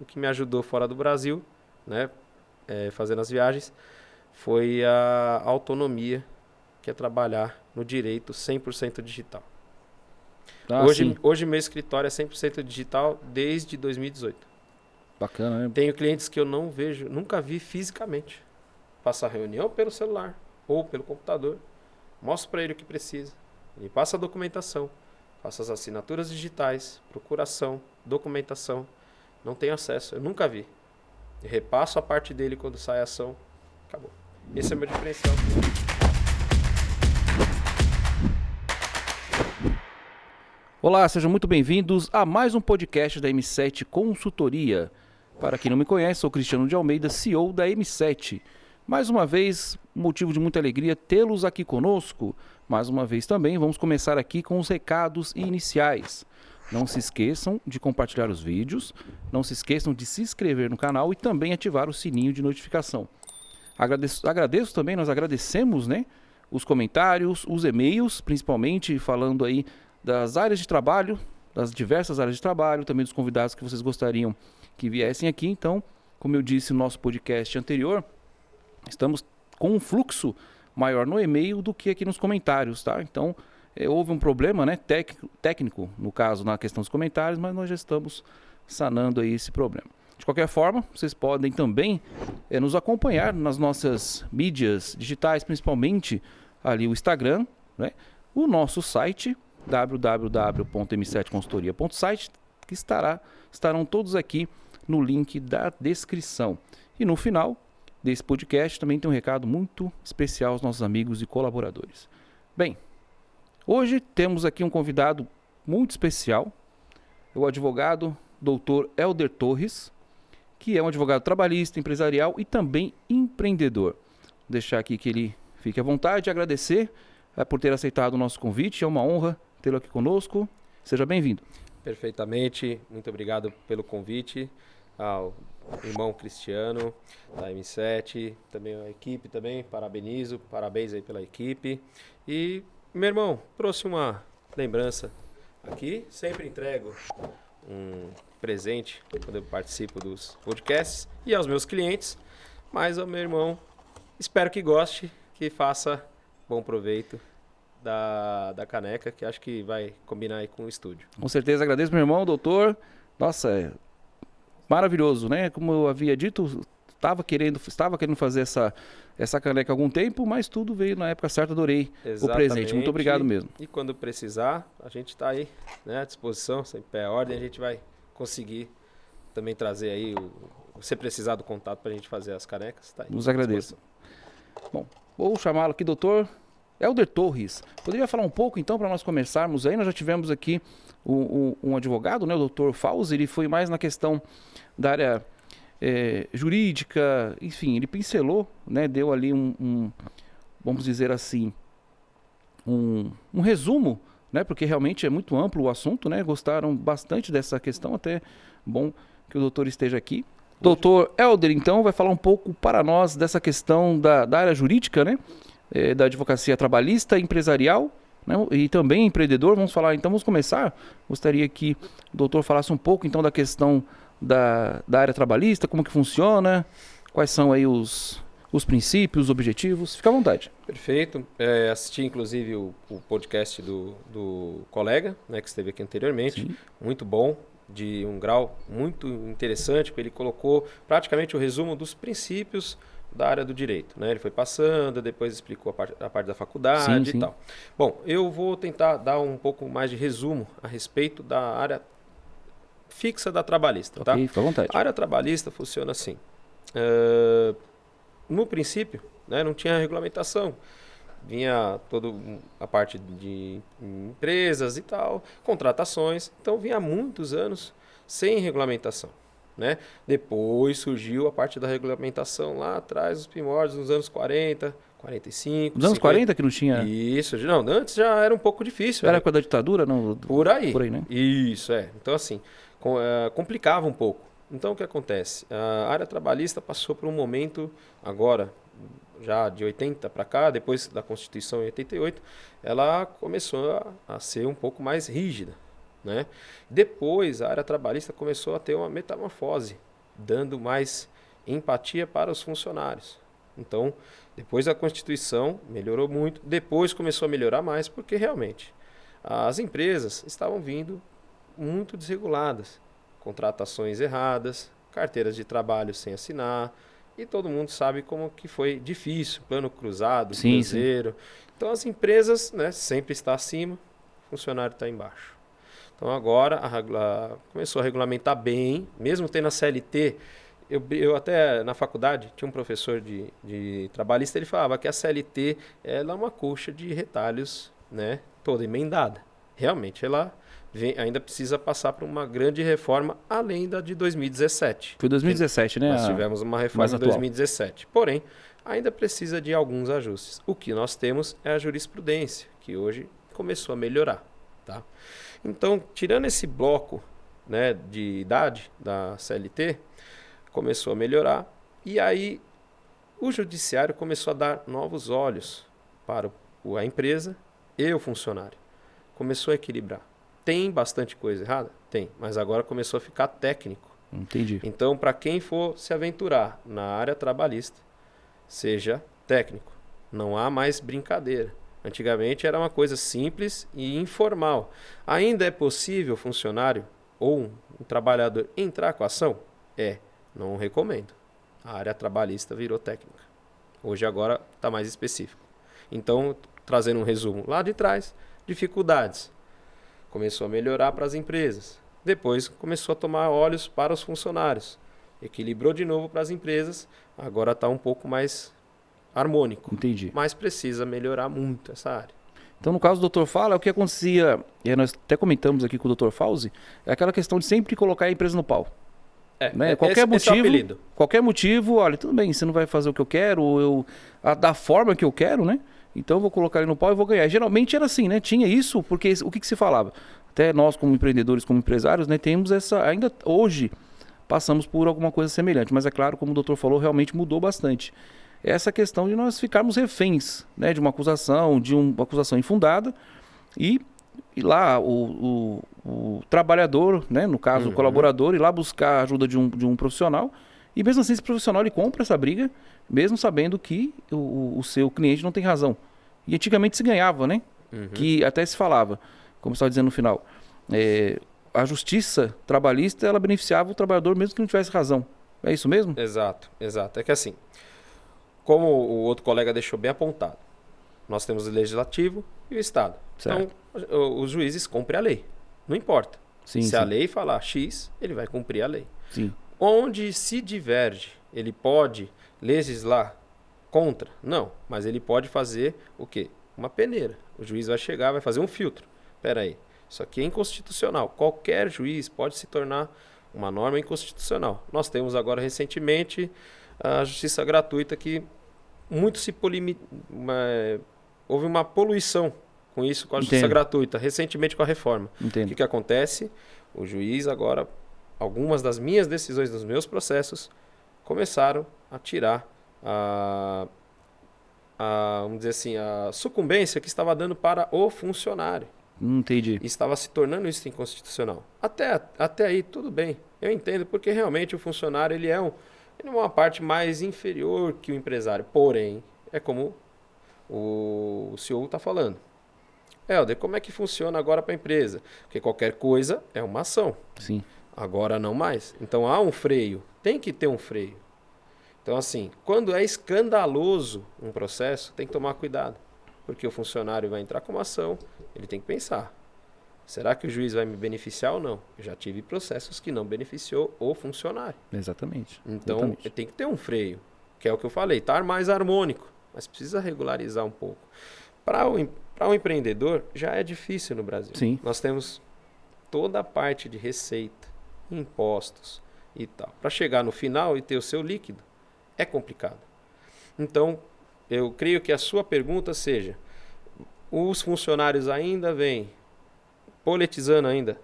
que me ajudou fora do Brasil, né, fazendo as viagens, foi a autonomia, que é trabalhar no direito 100% digital. Hoje meu escritório é 100% digital desde 2018. Bacana, né? Tenho clientes que eu não vejo, nunca vi fisicamente. Faço a reunião pelo celular ou pelo computador. Mostro para ele o que precisa. Ele passa a documentação. Faço as assinaturas digitais, procuração, documentação. Não tenho acesso, eu nunca vi. Eu repasso a parte dele quando sai a ação. Acabou. Esse é o meu diferencial. Olá, sejam muito bem-vindos a mais um podcast da M7 Consultoria. Para quem não me conhece, sou Cristiano de Almeida, CEO da M7. Mais uma vez, motivo de muita alegria tê-los aqui conosco. Mais uma vez também, vamos começar aqui com os recados iniciais. Não se esqueçam de compartilhar os vídeos, não se esqueçam de se inscrever no canal e também ativar o sininho de notificação. Agradeço também, nós agradecemos, né, os comentários, os e-mails, principalmente falando aí das áreas de trabalho, das diversas áreas de trabalho, também dos convidados que vocês gostariam que viessem aqui. Então, como eu disse no nosso podcast anterior, estamos com um fluxo maior no e-mail do que aqui nos comentários, tá? Então, houve um problema, né, técnico, no caso, na questão dos comentários, mas nós já estamos sanando aí esse problema. De qualquer forma, vocês podem também nos acompanhar nas nossas mídias digitais, principalmente ali o Instagram, né, o nosso site, www.m7consultoria.site, que estarão todos aqui no link da descrição. E no final desse podcast também tem um recado muito especial aos nossos amigos e colaboradores. Bem, hoje temos aqui um convidado muito especial, o advogado Dr. Elder Torres, que é um advogado trabalhista, empresarial e também empreendedor. Vou deixar aqui que ele fique à vontade e agradecer por ter aceitado o nosso convite. É uma honra tê-lo aqui conosco. Seja bem-vindo. Perfeitamente. Muito obrigado pelo convite ao irmão Cristiano da M7, também a equipe também, parabéns aí pela equipe. E, meu irmão, trouxe uma lembrança aqui, sempre entrego um presente quando eu participo dos podcasts e aos meus clientes, mas ao meu irmão, espero que goste, que faça bom proveito da caneca, que acho que vai combinar aí com o estúdio. Com certeza, agradeço meu irmão, doutor. Nossa, maravilhoso, né? Como eu havia dito, estava querendo fazer essa caneca há algum tempo, mas tudo veio na época certa, adorei o presente. Muito obrigado mesmo. E quando precisar, a gente está aí, né, à disposição, sempre é ordem, a gente vai conseguir também trazer aí, se precisar do contato para a gente fazer as canecas, tá aí. Nos agradeço. Bom, vou chamá-lo aqui, doutor Elder Torres. Poderia falar um pouco, então, para nós começarmos aí? Nós já tivemos aqui um advogado, né, o doutor Fauzi. Ele foi mais na questão da área jurídica, enfim, ele pincelou, né, deu ali vamos dizer assim, um resumo, né, porque realmente é muito amplo o assunto, né, gostaram bastante dessa questão, até bom que o doutor esteja aqui. Doutor Elder, então, vai falar um pouco para nós dessa questão da área jurídica, né, da advocacia trabalhista, empresarial, né, e também empreendedor. Vamos começar. Gostaria que o doutor falasse um pouco então da questão da área trabalhista, como que funciona, quais são aí os princípios, os objetivos. Fica à vontade. Perfeito. Assisti inclusive o podcast do colega, né, que esteve aqui anteriormente. Sim. Muito bom, de um grau muito interessante, porque ele colocou praticamente o resumo dos princípios da área do direito, né? Ele foi passando, depois explicou a parte da faculdade e tal. Bom, eu vou tentar dar um pouco mais de resumo a respeito da área fixa da trabalhista. Ok, tá? fica à vontade. A área trabalhista funciona assim. No princípio, né, não tinha regulamentação. Vinha toda a parte de empresas e tal, contratações. Então, vinha há muitos anos sem regulamentação. Né? Depois surgiu a parte da regulamentação lá atrás, os primórdios, nos anos 40, 45. Nos anos 40 que não tinha... Isso, não, antes já era um pouco difícil. Era com a ditadura? Não? Por aí, né? Isso, Então, assim, complicava um pouco. Então, o que acontece? A área trabalhista passou por um momento, agora, já de 80 para cá, depois da Constituição em 88, ela começou a ser um pouco mais rígida. Né? Depois a área trabalhista começou a ter uma metamorfose, dando mais empatia para os funcionários. Então, depois da Constituição, melhorou muito. Depois começou a melhorar mais, porque realmente as empresas estavam vindo muito desreguladas. Contratações erradas, carteiras de trabalho sem assinar. E todo mundo sabe como que foi difícil, plano cruzado, cruzeiro. Então, as empresas, né, sempre está acima, o funcionário está embaixo. Então, agora começou a regulamentar bem, mesmo tendo a CLT. Eu até, na faculdade, tinha um professor de trabalhista, ele falava que a CLT ela é uma coxa de retalhos, né, toda emendada. Realmente, ela ainda precisa passar por uma grande reforma, além da de 2017. Foi 2017, né? Nós tivemos uma reforma em 2017. Porém, ainda precisa de alguns ajustes. O que nós temos é a jurisprudência, que hoje começou a melhorar. Tá? Então, tirando esse bloco, né, de idade da CLT, começou a melhorar. E aí, o judiciário começou a dar novos olhos para a empresa e o funcionário. Começou a equilibrar. Tem bastante coisa errada? Tem. Mas agora começou a ficar técnico. Entendi. Então, para quem for se aventurar na área trabalhista, seja técnico. Não há mais brincadeira. Antigamente era uma coisa simples e informal. Ainda é possível o funcionário ou um trabalhador entrar com a ação? Não recomendo. A área trabalhista virou técnica. Hoje agora está mais específico. Então, trazendo um resumo lá de trás, dificuldades. Começou a melhorar para as empresas. Depois começou a tomar olhos para os funcionários. Equilibrou de novo para as empresas. Agora está um pouco mais harmônico. Entendi. Mas precisa melhorar muito essa área. Então, no caso do Dr. Fala, o que acontecia, e nós até comentamos aqui com o Dr. Fauzi, é aquela questão de sempre colocar a empresa no pau. Né? Qualquer motivo, olha, tudo bem, você não vai fazer o que eu quero, ou da forma que eu quero, né? Então eu vou colocar ele no pau e vou ganhar. Geralmente era assim, né? Tinha isso, porque o que se falava? Até nós, como empreendedores, como empresários, né, temos ainda hoje passamos por alguma coisa semelhante. Mas é claro, como o doutor falou, realmente mudou bastante. Essa questão de nós ficarmos reféns, né, de uma acusação infundada e lá o trabalhador, né, no caso o colaborador, ir lá buscar a ajuda de um profissional e mesmo assim esse profissional ele compra essa briga, mesmo sabendo que o seu cliente não tem razão. E antigamente se ganhava, né? Que até se falava, como você estava dizendo no final, a justiça trabalhista ela beneficiava o trabalhador mesmo que não tivesse razão. É isso mesmo? Exato. É que assim, como o outro colega deixou bem apontado, nós temos o legislativo e o Estado. Certo. Então, os juízes cumprem a lei. Não importa. Se a lei falar X, ele vai cumprir a lei. Sim. Onde se diverge, ele pode legislar contra? Não. Mas ele pode fazer o quê? Uma peneira. O juiz vai chegar, vai fazer um filtro. Espera aí, isso aqui é inconstitucional. Qualquer juiz pode se tornar uma norma inconstitucional. Nós temos agora recentemente a justiça gratuita que muito houve uma poluição com isso, com a justiça gratuita, recentemente com a reforma. Entendo. O que acontece? O juiz agora, algumas das minhas decisões dos meus processos começaram a tirar vamos dizer assim, a sucumbência que estava dando para o funcionário. Entendi. E estava se tornando isso inconstitucional. Até aí, tudo bem. Eu entendo, porque realmente o funcionário ele é uma parte mais inferior que o empresário. Porém, é como o CEO está falando. Helder, como é que funciona agora para a empresa? Porque qualquer coisa é uma ação. Sim. Agora não mais. Então há um freio. Tem que ter um freio. Então, assim, quando é escandaloso um processo, tem que tomar cuidado. Porque o funcionário vai entrar com uma ação, ele tem que pensar. Será que o juiz vai me beneficiar ou não? Eu já tive processos que não beneficiou o funcionário. Exatamente. Então, tem que ter um freio, que é o que eu falei, estar mais harmônico, mas precisa regularizar um pouco. Para o empreendedor, já é difícil no Brasil. Sim. Nós temos toda a parte de receita, impostos e tal. Para chegar no final e ter o seu líquido, é complicado. Então, eu creio que a sua pergunta seja, os funcionários ainda vêm politizando ainda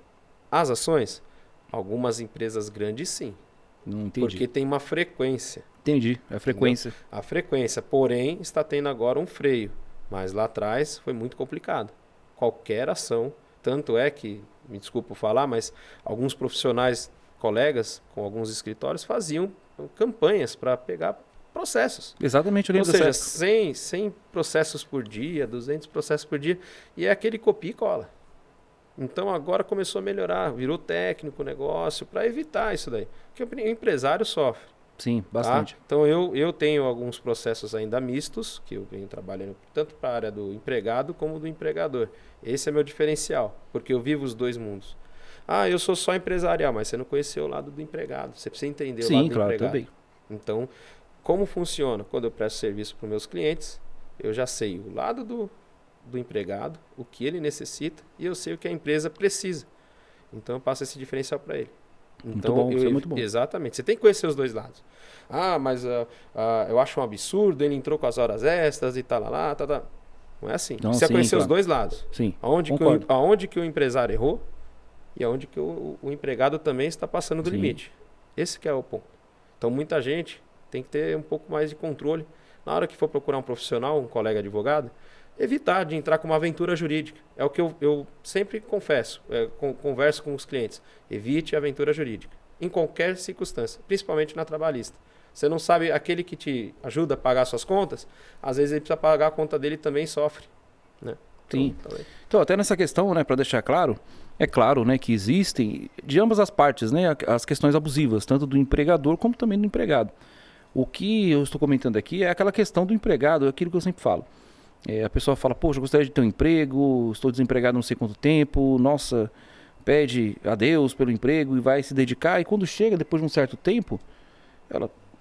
as ações? Algumas empresas grandes sim. Não entendi. Porque tem uma frequência. Entendi, a frequência. Entendeu? A frequência, porém, está tendo agora um freio. Mas lá atrás foi muito complicado. Qualquer ação, tanto é que, me desculpo falar, mas alguns profissionais colegas com alguns escritórios faziam campanhas para pegar processos. Exatamente, eu Ou lembro seja, dessa época. 100 processos por dia, 200 processos por dia, e é aquele copia e cola. Então agora começou a melhorar, virou técnico o negócio, para evitar isso daí. Porque o empresário sofre. Sim, Tá? bastante. Então eu tenho alguns processos ainda mistos, que eu venho trabalhando tanto para a área do empregado como do empregador. Esse é meu diferencial, porque eu vivo os dois mundos. Ah, eu sou só empresarial, mas você não conheceu o lado do empregado. Você precisa entender o lado Sim, do claro, empregado. também. Então, como funciona? Quando eu presto serviço para os meus clientes, eu já sei o lado do empregado, o que ele necessita, e eu sei o que a empresa precisa. Então, eu passo esse diferencial para ele. Então, Muito bom, isso é muito bom. Exatamente. Você tem que conhecer os dois lados. Ah, mas eu acho um absurdo, ele entrou com as horas extras e tal, lá, tá, tá. Não é assim. Não, Precisa sim, conhecer claro. os dois lados. Sim, Aonde concordo. que o empresário errou e aonde que o empregado também está passando do Sim. limite. Esse que é o ponto. Então, muita gente tem que ter um pouco mais de controle. Na hora que for procurar um profissional, um colega advogado, evitar de entrar com uma aventura jurídica. É o que eu sempre confesso, converso com os clientes. Evite a aventura jurídica, em qualquer circunstância, principalmente na trabalhista. Você não sabe, aquele que te ajuda a pagar suas contas, às vezes ele precisa pagar a conta dele e também sofre. Né? Sim. Também. Então, até nessa questão, né, para deixar claro, é claro, né, que existem de ambas as partes, né, as questões abusivas, tanto do empregador como também do empregado. O que eu estou comentando aqui é aquela questão do empregado, é aquilo que eu sempre falo. A pessoa fala, poxa, eu gostaria de ter um emprego, estou desempregado não sei quanto tempo, nossa, pede a Deus pelo emprego e vai se dedicar, e quando chega, depois de um certo tempo,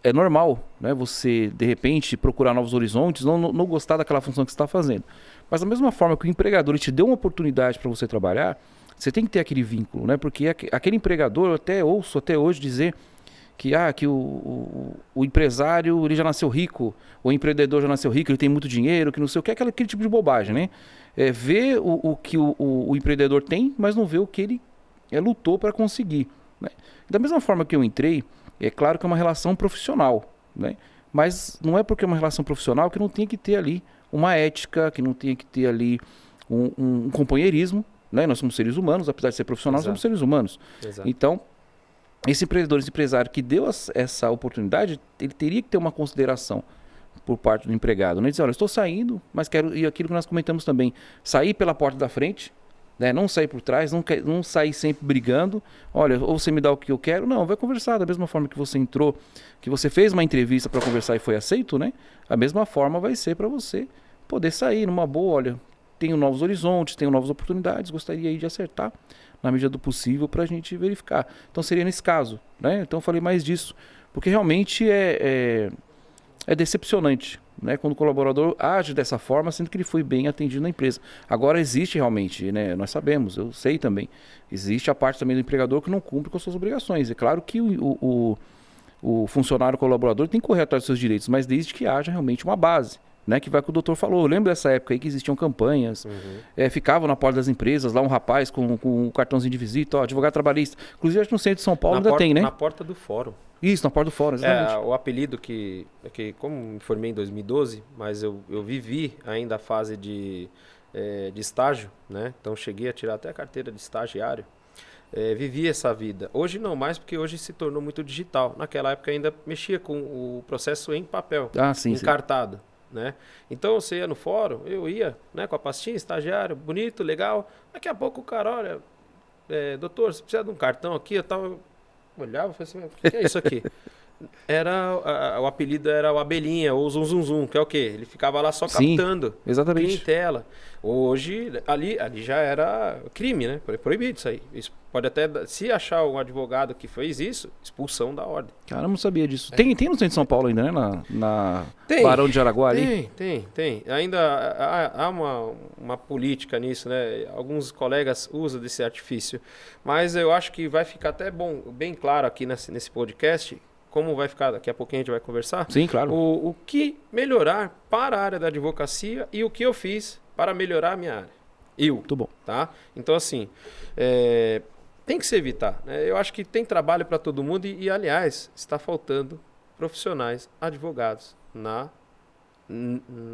é normal, né, você, de repente, procurar novos horizontes, não gostar daquela função que você está fazendo. Mas da mesma forma que o empregador te deu uma oportunidade para você trabalhar, você tem que ter aquele vínculo, né, porque aquele empregador, eu até ouço até hoje dizer que o empresário ele já nasceu rico, o empreendedor já nasceu rico, ele tem muito dinheiro, que não sei o que, aquele tipo de bobagem, né? Vê o que o empreendedor tem, mas não vê o que ele lutou para conseguir. Né? Da mesma forma que eu entrei, é claro que é uma relação profissional, né? Mas não é porque é uma relação profissional que não tem que ter ali uma ética, que não tem que ter ali um companheirismo, né? Nós somos seres humanos, apesar de ser profissionais, somos seres humanos. Exato. Então, esse empreendedor, esse empresário que deu essa oportunidade, ele teria que ter uma consideração por parte do empregado. Né? Dizer, olha, eu estou saindo, mas quero, e aquilo que nós comentamos também, sair pela porta da frente, né? Não sair por trás, não sair sempre brigando. Olha, ou você me dá o que eu quero. Não, vai conversar da mesma forma que você entrou, que você fez uma entrevista para conversar e foi aceito, né? A mesma forma vai ser para você poder sair numa boa, olha, tenho novos horizontes, tenho novas oportunidades, gostaria aí de acertar na medida do possível para a gente verificar. Então seria nesse caso, né? Então eu falei mais disso, porque realmente é decepcionante, né? Quando o colaborador age dessa forma, sendo que ele foi bem atendido na empresa. Agora existe realmente, né? Nós sabemos, eu sei também, existe a parte também do empregador que não cumpre com as suas obrigações. É claro que o funcionário colaborador tem que correr atrás dos seus direitos, mas desde que haja realmente uma base. Né, que vai o que o doutor falou. Eu lembro dessa época aí que existiam campanhas, ficavam na porta das empresas, lá um rapaz com um cartãozinho de visita, ó, advogado trabalhista. Inclusive, acho que no centro de São Paulo ainda tem, né? Na porta do fórum. Isso, na porta do fórum, exatamente. O apelido que como me formei em 2012, mas eu vivi ainda a fase de estágio, né? Então cheguei a tirar até a carteira de estagiário. Vivi essa vida. Hoje não mais, porque hoje se tornou muito digital. Naquela época ainda mexia com o processo em papel, encartado. Sim. Né? Então você ia no fórum, eu ia, né, com a pastinha, estagiário, bonito, legal. Daqui a pouco o cara, olha, doutor, você precisa de um cartão aqui? Eu olhava e falei assim, o que é isso aqui? O apelido era o Abelhinha, ou Zum Zum Zum, que é o quê? Ele ficava lá só captando clientela. Hoje, ali já era crime, né? Proibido isso aí. Isso pode até, se achar um advogado que fez isso, expulsão da ordem. Cara, eu não sabia disso. Tem no centro de São Paulo ainda, né? Na Barão de Jaraguá ali? Tem. Ainda há uma política nisso, né? Alguns colegas usam desse artifício. Mas eu acho que vai ficar até bem claro aqui nesse podcast, como vai ficar, daqui a pouquinho a gente vai conversar. Sim, claro. O que melhorar para a área da advocacia e o que eu fiz para melhorar a minha área. Muito bom. Tá? Então, assim, tem que se evitar. Né? Eu acho que tem trabalho para todo mundo e, aliás, está faltando profissionais, advogados na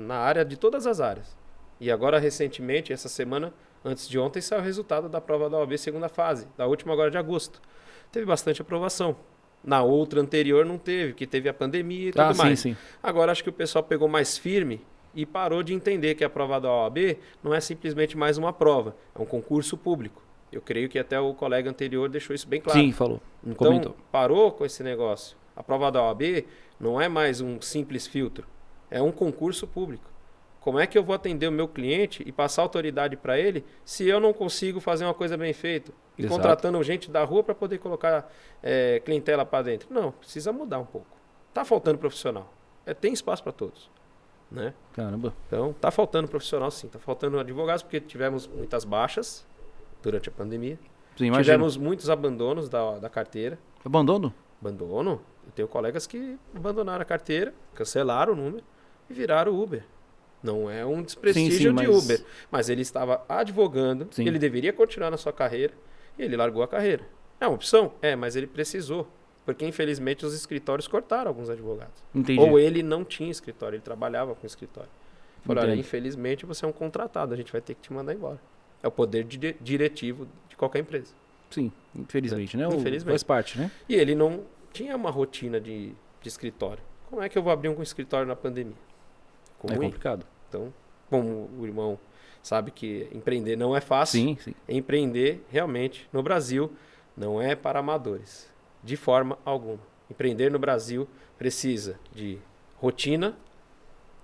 área de todas as áreas. E agora, recentemente, essa semana, antes de ontem, saiu o resultado da prova da OAB segunda fase, da última agora de agosto. teve bastante aprovação. Na outra anterior não teve, que teve a pandemia e tudo mais. Sim. Agora acho que o pessoal pegou mais firme e parou de entender que a prova da OAB não é simplesmente mais uma prova, é um concurso público. Eu creio que até o colega anterior deixou isso bem claro. Sim, falou. Então, Comentou. parou com esse negócio. A prova da OAB não é mais um simples filtro, é um concurso público. Como é que eu vou atender o meu cliente e passar autoridade para ele se eu não consigo fazer uma coisa bem feita? E Exato. contratando gente da rua para poder colocar clientela para dentro. Não, precisa mudar um pouco. Tá faltando profissional. Tem espaço para todos. Né? Caramba. Então, tá faltando profissional sim. Tá faltando advogados porque tivemos muitas baixas durante a pandemia. Sim, imagino. Tivemos muitos abandonos da carteira. Abandono? Abandono. Eu tenho colegas que abandonaram a carteira, cancelaram o número e viraram Uber. Não é um desprestígio de Uber, mas ele estava advogando, ele deveria continuar na sua carreira e ele largou a carreira. É uma opção? Mas ele precisou, porque infelizmente os escritórios cortaram alguns advogados. Entendi. Ou ele não tinha escritório, ele trabalhava com escritório. Falaram, olha, infelizmente você é um contratado, a gente vai ter que te mandar embora. É o poder diretivo de qualquer empresa. Sim, infelizmente, né? Infelizmente. Faz parte, né? E ele não tinha uma rotina de escritório. Como é que eu vou abrir um escritório na pandemia? É complicado. Então, como o irmão sabe que empreender não é fácil, sim. Empreender realmente no Brasil não é para amadores, de forma alguma. Empreender no Brasil precisa de rotina,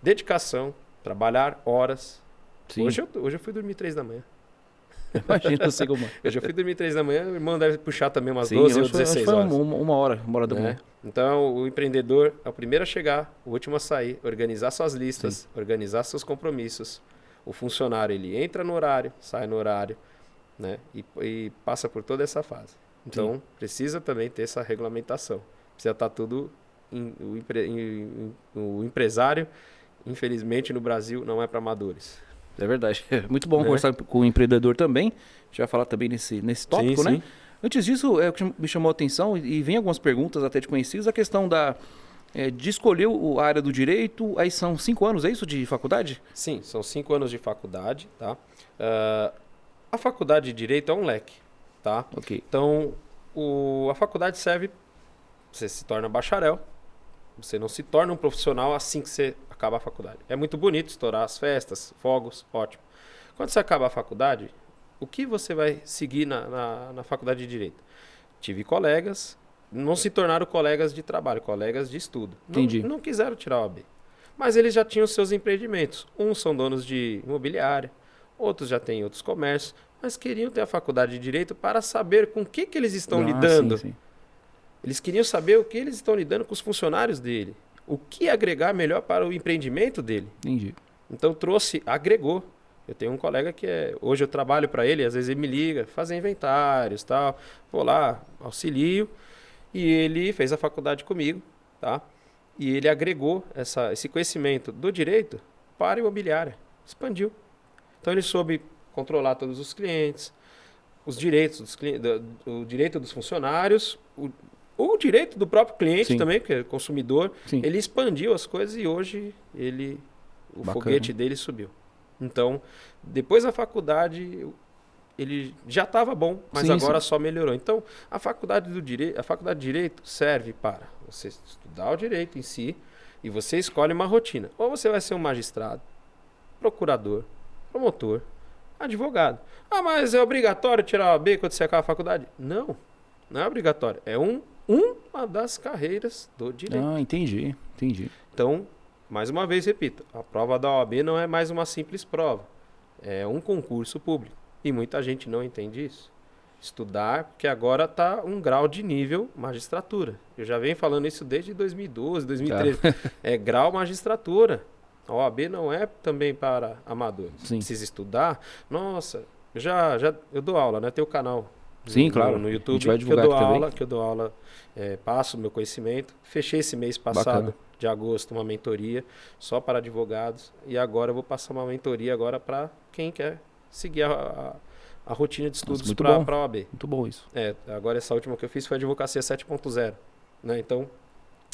dedicação, trabalhar horas. Sim. Hoje eu fui dormir 3 da manhã. Imagina, eu sei como. Eu já fui dormir 3 da manhã, o irmão deve puxar também umas 12 ou 16 foi horas. Uma hora da manhã. Então, o empreendedor é o primeiro a chegar, o último a sair, organizar suas listas, organizar seus compromissos. O funcionário, ele entra no horário, sai no horário, né? E passa por toda essa fase. Então, precisa também ter essa regulamentação. Precisa estar tudo... O empresário, infelizmente, no Brasil, não é para amadores. É verdade. É muito bom conversar com o empreendedor também. A gente vai falar também nesse tópico, né? Antes disso, o que me chamou a atenção, e vem algumas perguntas até de conhecidos, a questão de escolher a área do direito. Aí são 5 anos, é isso, de faculdade? Sim, são 5 anos de faculdade, tá? A faculdade de direito é um leque, tá? Ok. Então, a faculdade serve... Você se torna bacharel, você não se torna um profissional assim que você acaba a faculdade. É muito bonito estourar as festas, fogos, ótimo. Quando você acaba a faculdade, o que você vai seguir na faculdade de Direito? Tive colegas, não se tornaram colegas de trabalho, colegas de estudo. Entendi. Não quiseram tirar o AB. Mas eles já tinham seus empreendimentos. Uns são donos de imobiliária, outros já têm outros comércios, mas queriam ter a faculdade de Direito para saber com o que eles estão lidando. Sim. Eles queriam saber o que eles estão lidando com os funcionários dele. O que agregar melhor para o empreendimento dele. Entendi. Então agregou. Eu tenho um colega que hoje eu trabalho para ele, às vezes ele me liga, fazer inventários, tal. Vou lá, auxilio. E ele fez a faculdade comigo, tá? E ele agregou esse conhecimento do direito para a imobiliária. Expandiu. Então ele soube controlar todos os clientes, os direitos dos clientes, o direito dos funcionários, o direito do próprio cliente também, que é consumidor. Ele expandiu as coisas e hoje o foguete dele subiu. Então, depois da faculdade, ele já estava bom, mas agora só melhorou. Então, a faculdade de Direito serve para você estudar o direito em si e você escolhe uma rotina. Ou você vai ser um magistrado, procurador, promotor, advogado. Ah, mas é obrigatório tirar a OAB quando você acaba a faculdade? Não é obrigatório. É uma das carreiras do direito. Ah, entendi. Então, mais uma vez, repito, a prova da OAB não é mais uma simples prova. É um concurso público. E muita gente não entende isso. Estudar, porque agora está um grau de nível magistratura. Eu já venho falando isso desde 2012, 2013. É grau magistratura. A OAB não é também para amadores. Precisa estudar. Nossa, eu dou aula, né? Tem o canal. Sim, claro. No YouTube, que eu dou aula, passo o meu conhecimento. Fechei esse mês passado, de agosto, uma mentoria só para advogados. E agora eu vou passar uma mentoria agora para quem quer seguir a rotina de estudos para a OAB. Muito bom isso. Agora essa última que eu fiz foi a Advocacia 7.0. Né? Então,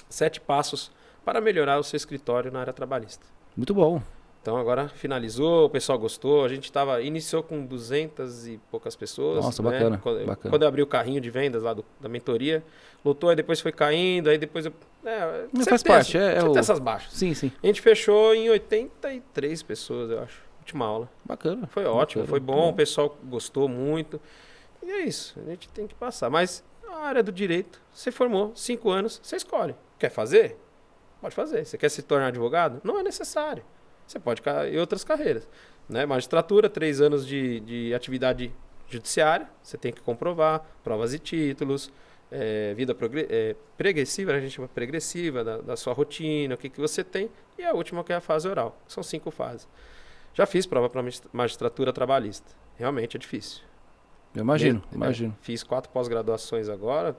7 passos para melhorar o seu escritório na área trabalhista. Muito bom. Então agora finalizou, o pessoal gostou. A gente iniciou com 200 e poucas pessoas. Nossa, né? bacana, Quando, bacana. quando eu abri o carrinho de vendas lá da mentoria, lotou, aí depois foi caindo, aí depois eu. Faz parte, sempre tem essas baixas. Sim, sim. A gente fechou em 83 pessoas, eu acho. Última aula. Bacana. Foi ótimo, Bacana, foi bom, o pessoal gostou muito. E é isso, a gente tem que passar. Mas a área do direito, você formou 5 anos, você escolhe. Quer fazer? Pode fazer. Você quer se tornar advogado? Não é necessário. Você pode ir em outras carreiras. Né? Magistratura, 3 anos de atividade judiciária, você tem que comprovar, provas e títulos, vida progressiva, a gente chama progressiva, da sua rotina, o que você tem. E a última que é a fase oral. São 5 fases. Já fiz prova para magistratura trabalhista. Realmente é difícil. Eu imagino, imagino. Fiz 4 pós-graduações agora,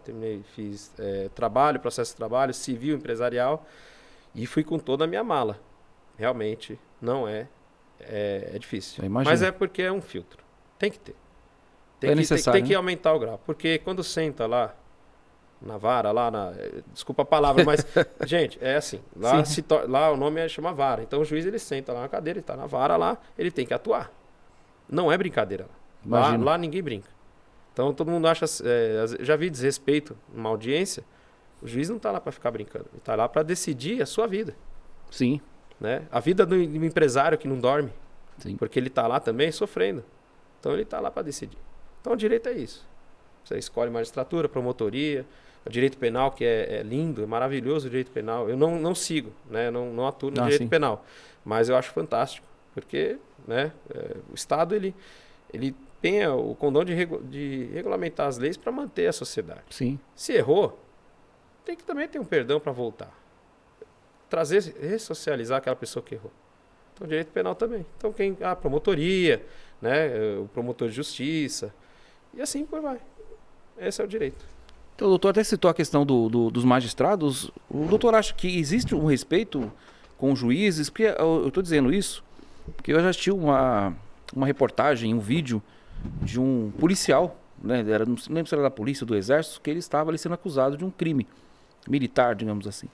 fiz trabalho, processo de trabalho, civil, empresarial e fui com toda a minha mala. Realmente não é difícil. Mas é porque é um filtro. Tem que ter. Tem que aumentar o grau. Porque quando senta lá, na vara, desculpa a palavra, mas, gente, é assim. Lá o nome chama vara. Então o juiz ele senta lá na cadeira, ele está na vara lá, ele tem que atuar. Não é brincadeira lá. Lá ninguém brinca. Então todo mundo acha. Já vi desrespeito numa audiência. O juiz não está lá para ficar brincando. Ele está lá para decidir a sua vida. Sim. Né? A vida do empresário que não dorme. Sim. Porque ele está lá também sofrendo. Então ele está lá para decidir. Então o direito é isso. Você escolhe magistratura, promotoria, o direito penal, que é lindo, é maravilhoso o direito penal. Eu não sigo, né? Não atuo no direito penal. Mas eu acho fantástico. Porque né, o Estado ele tem o condão de regulamentar as leis para manter a sociedade. Sim. Se errou, tem que também ter um perdão para voltar. Ressocializar aquela pessoa que errou. Então, direito penal também. Então, a promotoria, né, o promotor de justiça, e assim por vai. Esse é o direito. Então, o doutor até citou a questão dos magistrados. O doutor acha que existe um respeito com os juízes? Porque eu estou dizendo isso porque eu já assisti uma reportagem, um vídeo de um policial, né, não lembro se era da polícia ou do exército, que ele estava ali sendo acusado de um crime militar, digamos assim.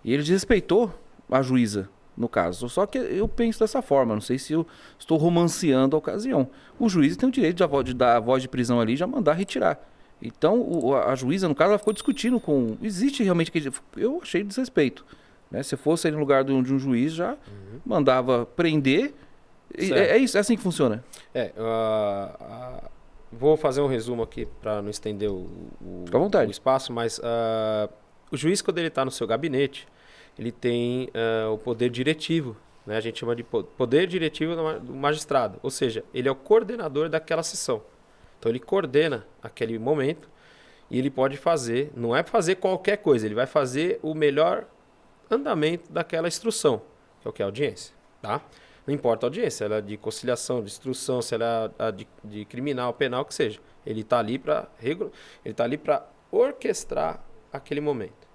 E ele desrespeitou a juíza, no caso. Só que eu penso dessa forma, não sei se eu estou romanceando a ocasião. O juiz tem o direito de dar a voz de prisão ali e já mandar retirar. Então, a juíza, no caso, ela ficou discutindo com... Existe realmente... Eu achei desrespeito. Né? Se fosse aí no lugar de um juiz, já mandava prender. É isso, é assim que funciona? Vou fazer um resumo aqui para não estender o espaço, mas o juiz, quando ele está no seu gabinete, ele tem o poder diretivo, né? A gente chama de poder diretivo do magistrado, ou seja, ele é o coordenador daquela sessão. Então ele coordena aquele momento e ele pode fazer, não é fazer qualquer coisa, ele vai fazer o melhor andamento daquela instrução, que é o que é a audiência, tá? Não importa a audiência, se ela é de conciliação, de instrução, se ela é de criminal, penal, que seja. Ele está ali para orquestrar aquele momento.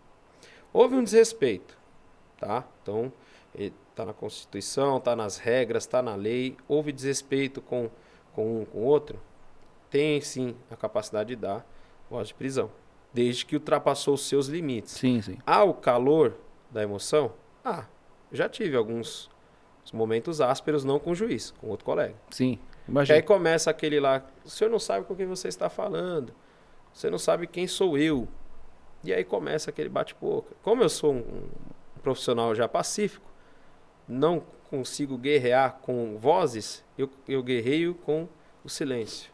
Houve um desrespeito, tá? Então, está na Constituição, está nas regras, está na lei. Houve desrespeito com um com o outro. Tem, sim, a capacidade de dar voz de prisão. Desde que ultrapassou os seus limites. Sim, sim. O calor da emoção? Já tive alguns momentos ásperos, não com o juiz, com outro colega. Sim, imagina. Aí começa aquele lá, o senhor não sabe com quem você está falando, você não sabe quem sou eu. E aí começa aquele bate-boca. Como eu sou um profissional já pacífico, não consigo guerrear com vozes, eu guerreio com o silêncio.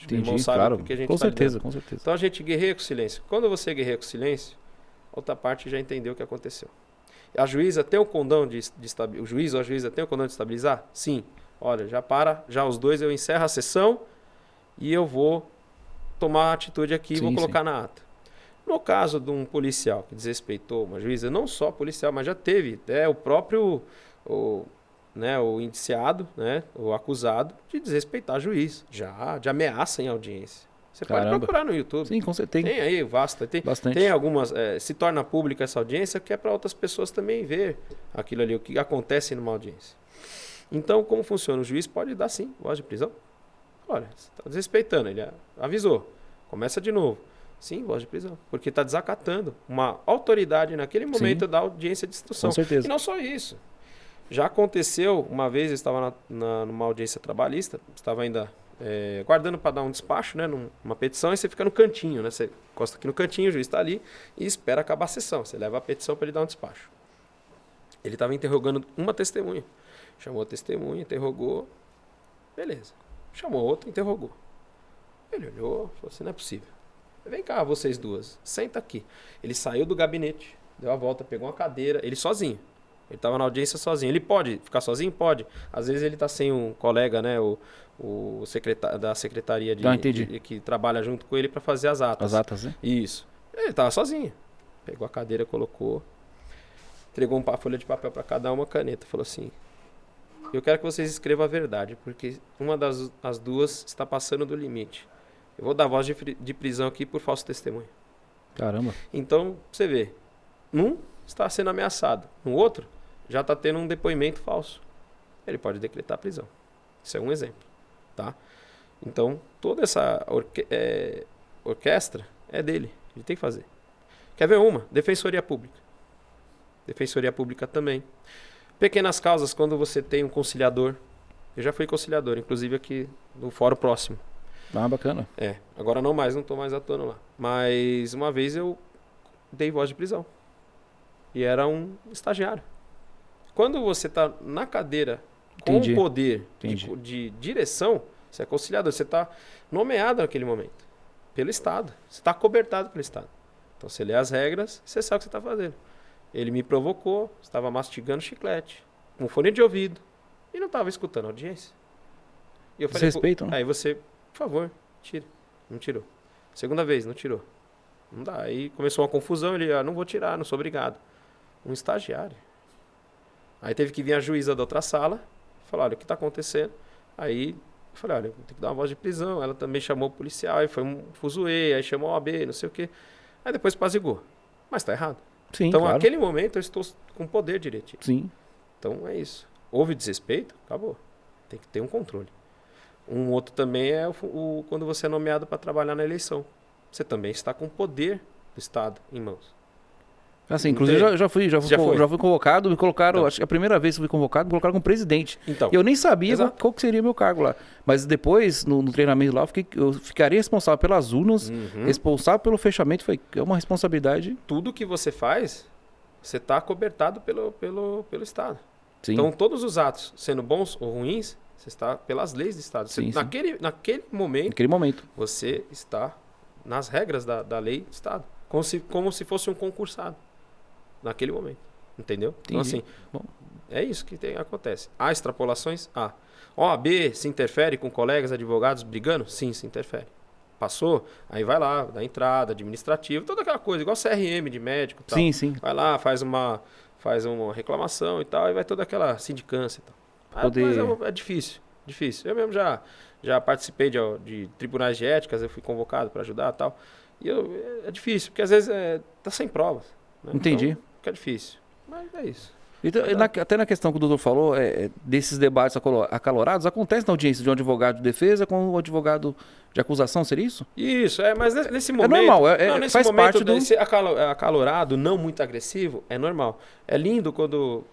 Entendi, claro, com certeza. Então a gente guerreia com o silêncio. Quando você guerreia com o silêncio, a outra parte já entendeu o que aconteceu. A juíza tem o condão de estabilizar? O juiz ou a juíza tem o condão de estabilizar? Sim. Olha, já os dois, eu encerro a sessão e eu vou tomar a atitude aqui e vou colocar na ata. No caso de um policial que desrespeitou uma juíza, não só policial, mas já teve o próprio o indiciado, né, o acusado, de desrespeitar juiz, já de ameaça em audiência. Você pode procurar no YouTube. Sim, com certeza. Tem aí, bastante. Tem algumas, se torna pública essa audiência, que é para outras pessoas também ver aquilo ali, o que acontece numa audiência. Então, como funciona? O juiz pode dar, sim, voz de prisão. Olha, você está desrespeitando, ele avisou. Começa de novo. Sim, voz de prisão. Porque está desacatando uma autoridade naquele momento da audiência de instrução. Com certeza. E não só isso. Já aconteceu, uma vez eu estava numa audiência trabalhista, estava ainda guardando para dar um despacho, né, numa petição, e você fica no cantinho, né? Você encosta aqui no cantinho, o juiz está ali e espera acabar a sessão. Você leva a petição para ele dar um despacho. Ele estava interrogando uma testemunha. Chamou a testemunha, interrogou. Beleza. Chamou outra, interrogou. Ele olhou, falou assim, não é possível. Vem cá, vocês duas, senta aqui. Ele saiu do gabinete, deu a volta, pegou uma cadeira, ele sozinho. Ele estava na audiência sozinho. Ele pode ficar sozinho? Pode. Às vezes ele está sem um colega, né, o secretário da secretaria que trabalha junto com ele para fazer as atas. As atas, né? Isso. Ele estava sozinho. Pegou a cadeira, colocou, entregou uma folha de papel para cada uma caneta. Falou assim, eu quero que vocês escrevam a verdade, porque uma das duas está passando do limite. Eu vou dar voz de prisão aqui por falso testemunho. Caramba. Então, você vê, um está sendo ameaçado, no outro já está tendo um depoimento falso. Ele pode decretar a prisão. Isso é um exemplo, tá? Então, toda essa orquestra é dele. Ele tem que fazer. Quer ver uma? Defensoria Pública. Defensoria Pública também. Pequenas causas, quando você tem um conciliador. Eu já fui conciliador, inclusive aqui no Fórum Próximo. Ah, bacana. Agora não mais, não estou mais atuando lá. Mas uma vez eu dei voz de prisão. E era um estagiário. Quando você está na cadeira com o poder de direção, você é conciliador, você está nomeado naquele momento pelo Estado. Você está cobertado pelo Estado. Então você lê as regras, você sabe o que você está fazendo. Ele me provocou, estava mastigando chiclete, com fone de ouvido, e não estava escutando a audiência. E eu falei, respeitam, né? Aí você, por favor, tira. Não tirou. Segunda vez, não tirou. Não dá. Aí começou uma confusão, ele, não vou tirar, não sou obrigado. Um estagiário. Aí teve que vir a juíza da outra sala, falar, olha, o que está acontecendo? Aí eu falei, olha, tem que dar uma voz de prisão. Ela também chamou o policial, aí foi um fuzuê, aí chamou a OAB, não sei o quê. Aí depois apaziguou. Mas está errado. Sim, então, claro. naquele momento, eu estou com poder diretivo. Sim. Então, é isso. Houve desrespeito? Acabou. Tem que ter um controle. Um outro também é quando você é nomeado para trabalhar na eleição. Você também está com o poder do Estado em mãos. Assim, inclusive, já fui convocado, me colocaram, Então. acho que a primeira vez que fui convocado, me colocaram como presidente. Então. Eu nem sabia Exato. qual que seria meu cargo lá. Mas depois, no treinamento lá, eu ficaria responsável pelas urnas, responsável pelo fechamento. Foi uma responsabilidade. Tudo que você faz, você está cobertado pelo Estado. Sim. Então, todos os atos, sendo bons ou ruins, você está pelas leis do Estado. Você, Sim, naquele momento, você está nas regras da lei do Estado. Como se fosse um concursado. Naquele momento. Entendeu? Entendi. Então, assim, Bom. é isso que acontece. Há extrapolações? Há. OAB se interfere com colegas advogados brigando? Sim, se interfere. Passou? Aí vai lá, dá entrada, administrativo, toda aquela coisa, igual CRM de médico e tal. Sim, sim. Vai lá, faz uma reclamação e tal, e vai toda aquela sindicância e tal. Mas é difícil, difícil. Eu mesmo já participei de tribunais de éticas, eu fui convocado para ajudar e tal. E é difícil, porque às vezes tá sem provas. Né? Entendi. Então, fica difícil. Mas é isso. Então, até na questão que o doutor falou, desses debates acalorados, acontece na audiência de um advogado de defesa com o advogado de acusação, seria isso? Isso, mas nesse momento... É normal, nesse faz momento, parte do... Esse acalorado, não muito agressivo, é normal. É lindo quando...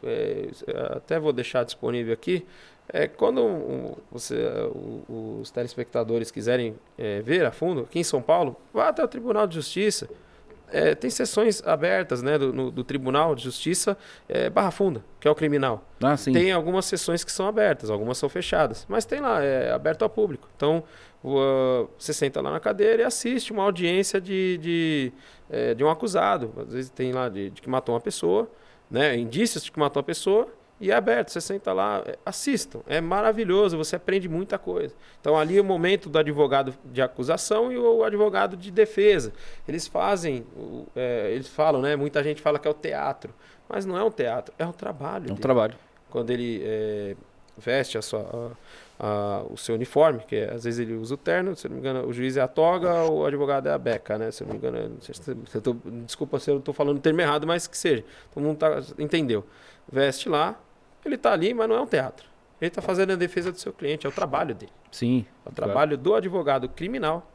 até vou deixar disponível aqui. Quando os telespectadores quiserem ver a fundo, aqui em São Paulo, vá até o Tribunal de Justiça. Tem sessões abertas, né, do Tribunal de Justiça Barra Funda, que é o criminal. Ah, sim. Tem algumas sessões que são abertas, algumas são fechadas, mas tem lá, é aberto ao público. Então, você senta lá na cadeira e assiste uma audiência de um acusado. Às vezes tem lá de que matou uma pessoa, né, indícios de que matou uma pessoa, e é aberto, você senta lá, assistam. É maravilhoso, você aprende muita coisa. Então, ali é o momento do advogado de acusação e o advogado de defesa. Eles falam, né? Muita gente fala que é o teatro. Mas não é um teatro, é um trabalho. É um trabalho. Quando ele veste o seu uniforme, que às vezes ele usa o terno, se não me engano, o juiz é a toga, o advogado é a beca, né? Se não me engano, desculpa se eu estou falando o termo errado, mas que seja. Todo mundo entendeu. Veste lá. Ele está ali, mas não é um teatro. Ele está fazendo a defesa do seu cliente, é o trabalho dele. Sim. É o trabalho do advogado criminal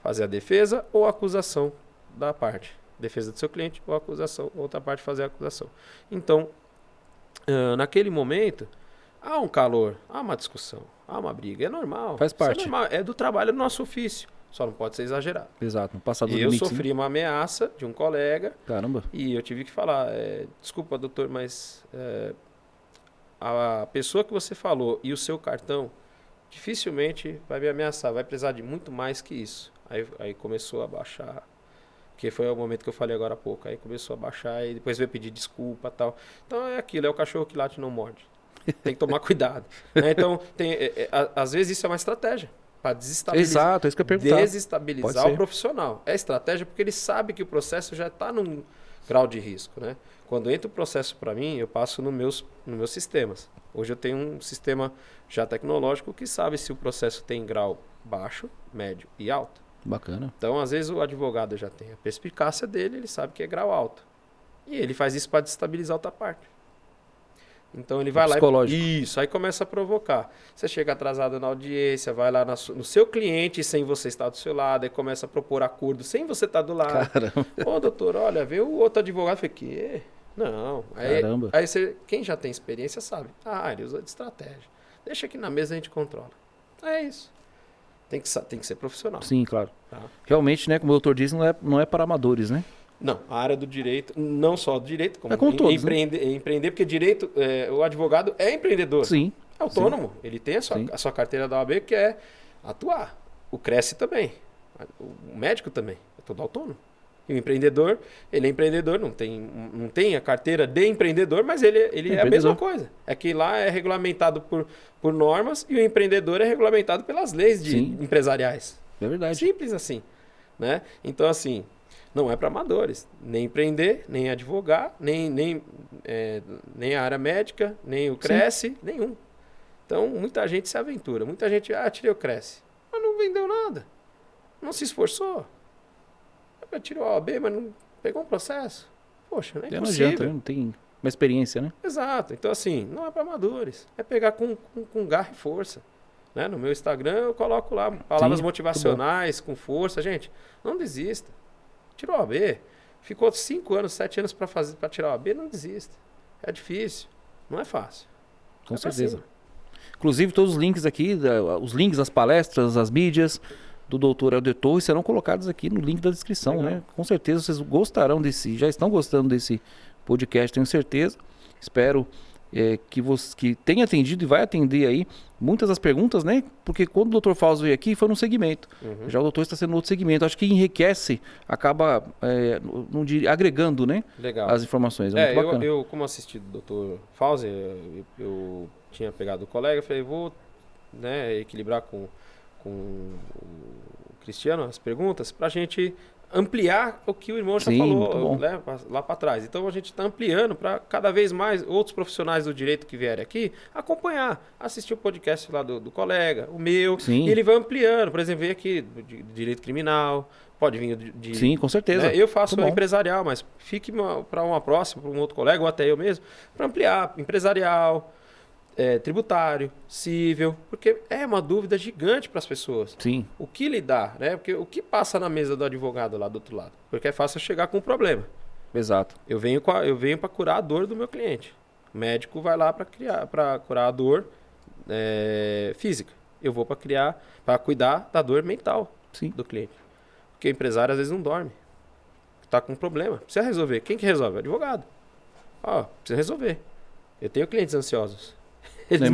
fazer a defesa ou a acusação da parte. Defesa do seu cliente ou a acusação, outra parte fazer a acusação. Então, naquele momento, há um calor, há uma discussão, há uma briga. É normal. Faz parte. Isso é normal, é do trabalho do nosso ofício. Só não pode ser exagerado. Exato, no passado do E eu limite, sofri uma ameaça de um colega Caramba. e eu tive que falar, desculpa, doutor, mas a pessoa que você falou e o seu cartão dificilmente vai me ameaçar, vai precisar de muito mais que isso. Aí começou a baixar, que foi o momento que eu falei agora há pouco. Aí começou a baixar e depois veio pedir desculpa e tal. Então é aquilo, é o cachorro que late e não morde. Tem que tomar cuidado. Né? Então, às vezes isso é uma estratégia. Para desestabilizar, Exato, é isso que eu ia perguntar. desestabilizar o profissional. É estratégia porque ele sabe que o processo já está num grau de risco. Né? Quando entra o processo para mim, eu passo nos meus sistemas. Hoje eu tenho um sistema já tecnológico que sabe se o processo tem grau baixo, médio e alto. Bacana. Então, às vezes, o advogado já tem a perspicácia dele, ele sabe que é grau alto. E ele faz isso para desestabilizar outra parte. Então ele vai lá e isso, aí começa a provocar. Você chega atrasado na audiência, vai lá no seu cliente sem você estar do seu lado, aí começa a propor acordo sem você estar do lado. Caramba. Ô, doutor, olha, veio o outro advogado, falei, que? Não. Caramba. Aí você, quem já tem experiência sabe. Ele usou de estratégia. Deixa aqui na mesa a gente controla. É isso. Tem que ser profissional. Sim, claro. Tá? Realmente, né, como o doutor diz, não é para amadores, né? Não, a área do direito, não só do direito, como todos, empreender, porque direito, o advogado é empreendedor. Sim. É autônomo. Sim. Ele tem a sua carteira da OAB que é atuar. O Cresce também. O médico também. É todo autônomo. E o empreendedor, ele é empreendedor, não tem a carteira de empreendedor, mas ele é a mesma coisa. É que lá é regulamentado por normas e o empreendedor é regulamentado pelas leis empresariais. É verdade. Simples assim. Né? Então, assim, não é para amadores. Nem empreender, nem advogar, nem a área médica, nem o Cresce, nenhum. Então, muita gente se aventura. Muita gente, tirei o Cresce. Mas não vendeu nada. Não se esforçou. Tirou a OAB, mas não pegou um processo. Poxa, não é impossível. Não adianta, não tem uma experiência, né? Exato. Então, assim, não é para amadores. É pegar com garra e força. Né? No meu Instagram, eu coloco lá palavras motivacionais, com força. Gente, não desista. Tirou a OAB. Ficou 5 anos, 7 anos para tirar a OAB, não desista. É difícil. Não é fácil. Com certeza. Inclusive, todos os links aqui, os links das palestras, as mídias do Dr. Helder Torres serão colocados aqui no link da descrição. Legal. Né? Com certeza vocês gostarão já estão gostando desse podcast, tenho certeza. Espero que tenha atendido e vai atender aí muitas das perguntas, né? Porque quando o Dr. Fausto veio aqui, foi num segmento. Uhum. Já o doutor está sendo outro segmento. Acho que enriquece, acaba agregando, né? Legal. As informações. É muito bacana. Eu, como assisti do Dr. Fausto, eu tinha pegado o colega, falei, vou equilibrar com o Cristiano as perguntas para a gente ampliar o que o irmão já falou lá para trás. Então a gente está ampliando para cada vez mais outros profissionais do direito que vierem aqui acompanhar, assistir o podcast lá do colega, o meu, e ele vai ampliando. Por exemplo, veio aqui de direito criminal, pode vir de... Sim, com certeza. Né? Eu faço empresarial, mas fique para uma próxima, para um outro colega, ou até eu mesmo, para ampliar empresarial, tributário, cível, porque é uma dúvida gigante para as pessoas. Sim. O que lidar, né? Porque o que passa na mesa do advogado lá do outro lado? Porque é fácil chegar com um problema. Exato. Eu venho para curar a dor do meu cliente. O médico vai lá para curar a dor física. Eu vou para cuidar da dor mental do cliente. Porque o empresário às vezes não dorme. Está com um problema. Precisa resolver. Quem que resolve? O advogado. Precisa resolver. Eu tenho clientes ansiosos. Eles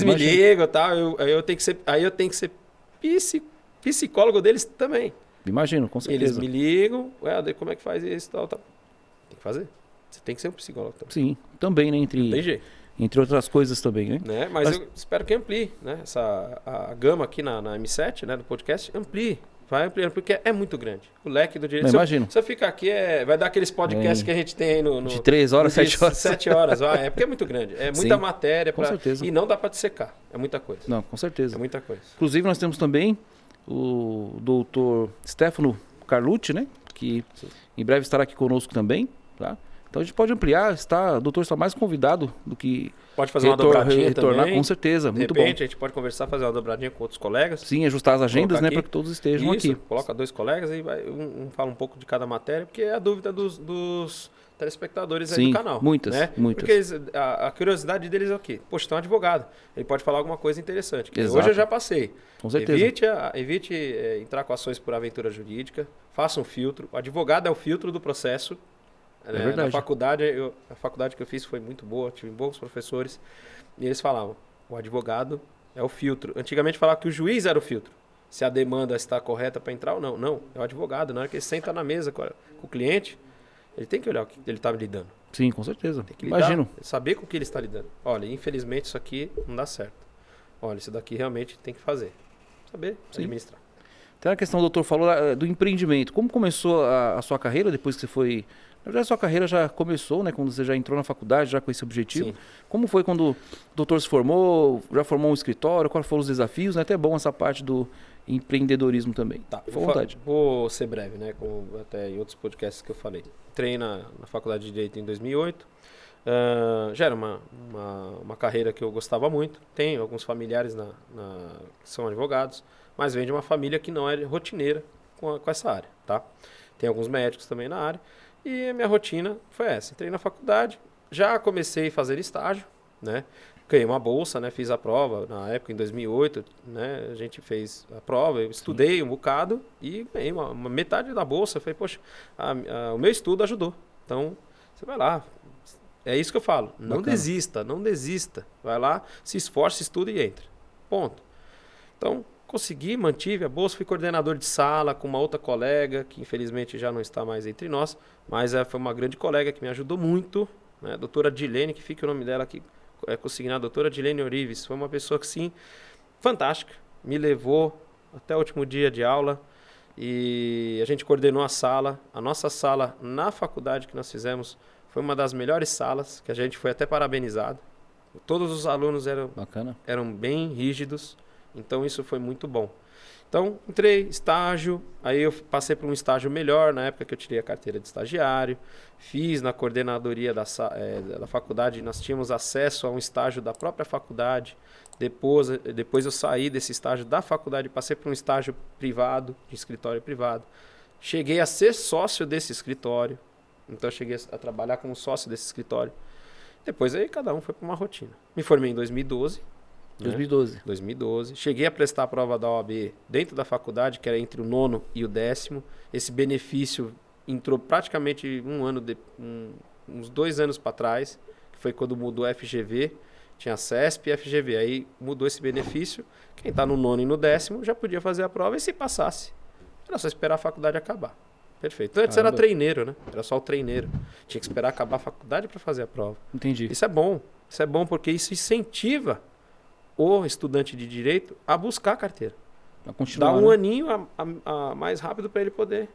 me ligam e tal. Eu tenho que ser psicólogo deles também. Imagino, com certeza. Eles me ligam, como é que faz isso, tal. Tem que fazer. Você tem que ser um psicólogo também. Sim, também, né? Entre outras coisas também, né? Mas eu espero que amplie, né? A gama aqui na M7, né, do podcast, amplie. Vai ampliando, porque é muito grande. O leque do direito. Imagino. Se eu ficar aqui, vai dar aqueles podcasts que a gente tem aí de 3 horas, 7 horas. 7 horas, porque é muito grande. É muita matéria. Com certeza. E não dá para dissecar. É muita coisa. Não, com certeza. É muita coisa. Inclusive, nós temos também o doutor Stefano Carlucci, né? Que em breve estará aqui conosco também, tá? Então a gente pode ampliar, o doutor está mais convidado do que Pode fazer uma dobradinha retornar, também. com certeza, De muito repente, bom. a gente pode conversar, fazer uma dobradinha com outros colegas. Sim, ajustar as agendas, né, aqui. para que todos estejam Isso, aqui. Coloca 2 colegas e um fala um pouco de cada matéria, porque é a dúvida dos telespectadores aí Sim, do canal. muitas, né? muitas. Porque a curiosidade deles é o quê? Poxa, tem um advogado, ele pode falar alguma coisa interessante. Exato. Hoje eu já passei. Com certeza. Evite entrar com ações por aventura jurídica, faça um filtro. O advogado é o filtro do processo. É verdade. A faculdade que eu fiz foi muito boa, tive bons professores. E eles falavam, o advogado é o filtro. Antigamente falava que o juiz era o filtro. Se a demanda está correta para entrar ou não. Não, é o advogado. Na hora que ele senta na mesa com o cliente, ele tem que olhar o que ele está lidando. Sim, com certeza. Tem que Imagino. saber com o que ele está lidando. Olha, infelizmente isso aqui não dá certo. Olha, isso daqui realmente tem que fazer. Saber administrar. Tem a questão, o doutor falou do empreendimento. Como começou a sua carreira depois que você foi... Na verdade, a sua carreira já começou, né? Quando você já entrou na faculdade, já com esse objetivo. Sim. Como foi quando o doutor se formou, já formou um escritório? Quais foram os desafios? É até bom essa parte do empreendedorismo também. Tá, Fica à vontade. Vou ser breve, né? Como até em outros podcasts que eu falei. Entrei na Faculdade de Direito em 2008. Já era uma carreira que eu gostava muito. Tenho alguns familiares que são advogados, mas vem de uma família que não é rotineira com essa área, tá? Tem alguns médicos também na área. E a minha rotina foi essa. Entrei na faculdade, já comecei a fazer estágio, né? Ganhei uma bolsa, né? Fiz a prova na época, em 2008, né? A gente fez a prova, eu estudei um bocado e ganhei uma metade da bolsa. Eu falei, poxa, o meu estudo ajudou. Então, você vai lá. É isso que eu falo. Não desista, não desista. Vai lá, se esforce, estuda e entra. Ponto. Então, consegui, mantive a bolsa, fui coordenador de sala com uma outra colega, que infelizmente já não está mais entre nós, mas foi uma grande colega que me ajudou muito, né? A doutora Dilene, que fica o nome dela aqui, consignado, doutora Dilene Orives, foi uma pessoa que, sim, fantástica, me levou até o último dia de aula e a gente coordenou a sala. A nossa sala na faculdade que nós fizemos foi uma das melhores salas, que a gente foi até parabenizado. Todos os alunos eram bem rígidos, então isso foi muito bom. Então, entrei, estágio, aí eu passei por um estágio melhor, na época que eu tirei a carteira de estagiário, fiz na coordenadoria da faculdade, nós tínhamos acesso a um estágio da própria faculdade, depois eu saí desse estágio da faculdade, passei por um estágio privado, de escritório privado, cheguei a ser sócio desse escritório, então eu cheguei a trabalhar como sócio desse escritório, depois aí cada um foi para uma rotina. Me formei em 2012, 2012. Cheguei a prestar a prova da OAB dentro da faculdade, que era entre o 9º e o 10º. Esse benefício entrou praticamente uns 2 anos para trás, que foi quando mudou a FGV. Tinha CESP e FGV. Aí mudou esse benefício. Quem está no 9º e no 10º já podia fazer a prova e se passasse, era só esperar a faculdade acabar. Perfeito. Antes era treineiro, né? Era só o treineiro. Tinha que esperar acabar a faculdade para fazer a prova. Entendi. Isso é bom. Isso é bom porque isso incentiva o estudante de direito a buscar a carteira. Dá um aninho a mais rápido para ele poder,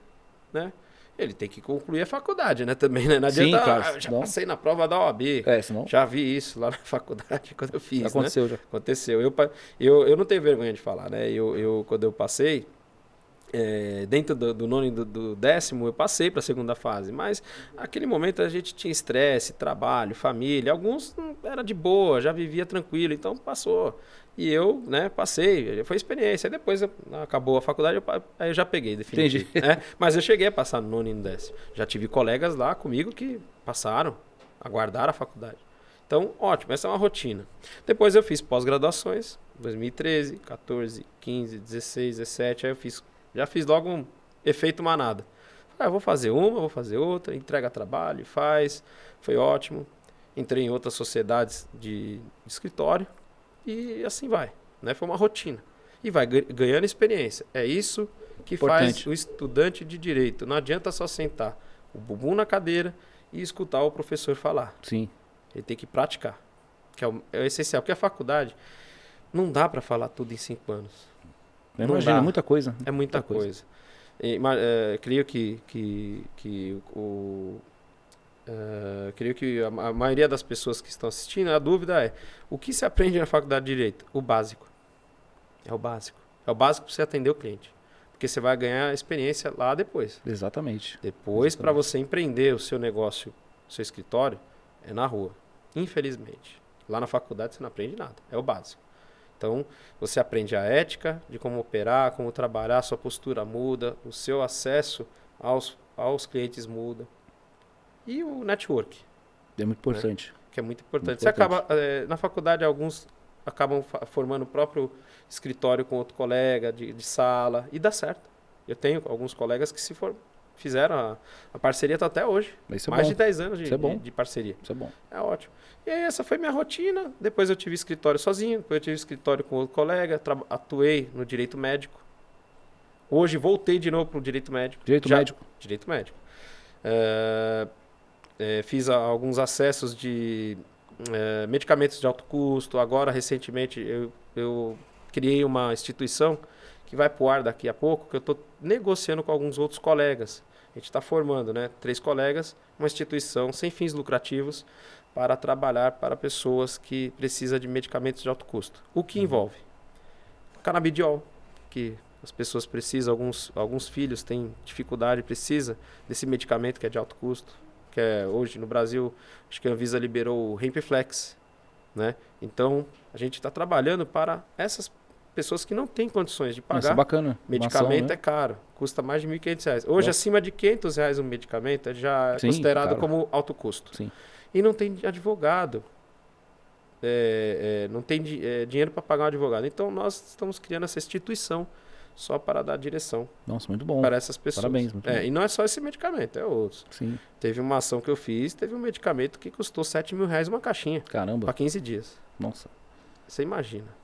né? Ele tem que concluir a faculdade, né? Também, né? Não adianta, sim, claro. Já passei na prova da OAB. Senão... Já vi isso lá na faculdade quando eu fiz, Aconteceu, né? já. Aconteceu. Eu não tenho vergonha de falar, né? Quando eu passei, dentro do 9º e do 10º, eu passei para a segunda fase, mas naquele momento a gente tinha estresse, trabalho, família, alguns era de boa, já vivia tranquilo, então passou. E eu, né, passei, foi experiência. Aí depois acabou a faculdade, aí eu já peguei, definitivo. Né? Mas eu cheguei a passar no 9º e no 10º. Já tive colegas lá comigo que passaram, aguardaram a faculdade. Então, ótimo, essa é uma rotina. Depois eu fiz pós-graduações, 2013, 14, 15, 16, 17, aí já fiz logo um efeito manada. Vou fazer uma, vou fazer outra, entrega trabalho, faz, foi ótimo. Entrei em outras sociedades de escritório e assim vai, né? Foi uma rotina. E vai ganhando experiência. É isso que faz o estudante de direito. Não adianta só sentar o bumbum na cadeira e escutar o professor falar. Sim. Ele tem que praticar, que é o essencial. Porque a faculdade não dá para falar tudo em 5 anos. Imagina, é muita coisa. É muita coisa. Creio que a maioria das pessoas que estão assistindo, a dúvida é: o que se aprende na faculdade de Direito? O básico. É o básico. É o básico para você atender o cliente. Porque você vai ganhar experiência lá depois. Exatamente. Depois, para você empreender o seu negócio seu escritório, é na rua. Infelizmente. Lá na faculdade você não aprende nada. É o básico. Então, você aprende a ética de como operar, como trabalhar, sua postura muda, o seu acesso aos clientes muda. E o network. É muito importante. Né? Que é muito importante. Muito importante. Você acaba, na faculdade, alguns acabam formando o próprio escritório com outro colega de sala e dá certo. Eu tenho alguns colegas que fizeram a parceria tá até hoje. Isso é mais bom. de 10 anos Isso é bom. de parceria. Isso é bom. É ótimo. E aí essa foi minha rotina. Depois eu tive escritório sozinho, depois eu tive escritório com outro colega, atuei no direito médico. Hoje voltei de novo para o direito médico. Direito médico. Direito médico. Fiz alguns acessos de medicamentos de alto custo. Agora, recentemente, eu criei uma instituição que vai para o ar daqui a pouco, que eu estou negociando com alguns outros colegas. A gente está formando, né, 3 colegas, uma instituição sem fins lucrativos para trabalhar para pessoas que precisam de medicamentos de alto custo. O que envolve? Canabidiol, que as pessoas precisam, alguns filhos têm dificuldade, precisa desse medicamento que é de alto custo, que é hoje no Brasil, acho que a Anvisa liberou o Hempflex, né? Então, a gente está trabalhando para essas pessoas que não têm condições de pagar. Isso é bacana. Medicamento ação, né? é caro, custa mais de R$ 1.500. Hoje, acima de R$ 500 um medicamento já é considerado caro. como alto custo. Sim. E não tem advogado. Não tem dinheiro para pagar um advogado. Então, nós estamos criando essa instituição só para dar direção. Nossa, muito bom. Para essas pessoas. Parabéns. Muito bom. E não é só esse medicamento, é outros. Sim. Teve uma ação que eu fiz, teve um medicamento que custou R$7.000 uma caixinha. Caramba. Para 15 dias. Nossa. Você imagina.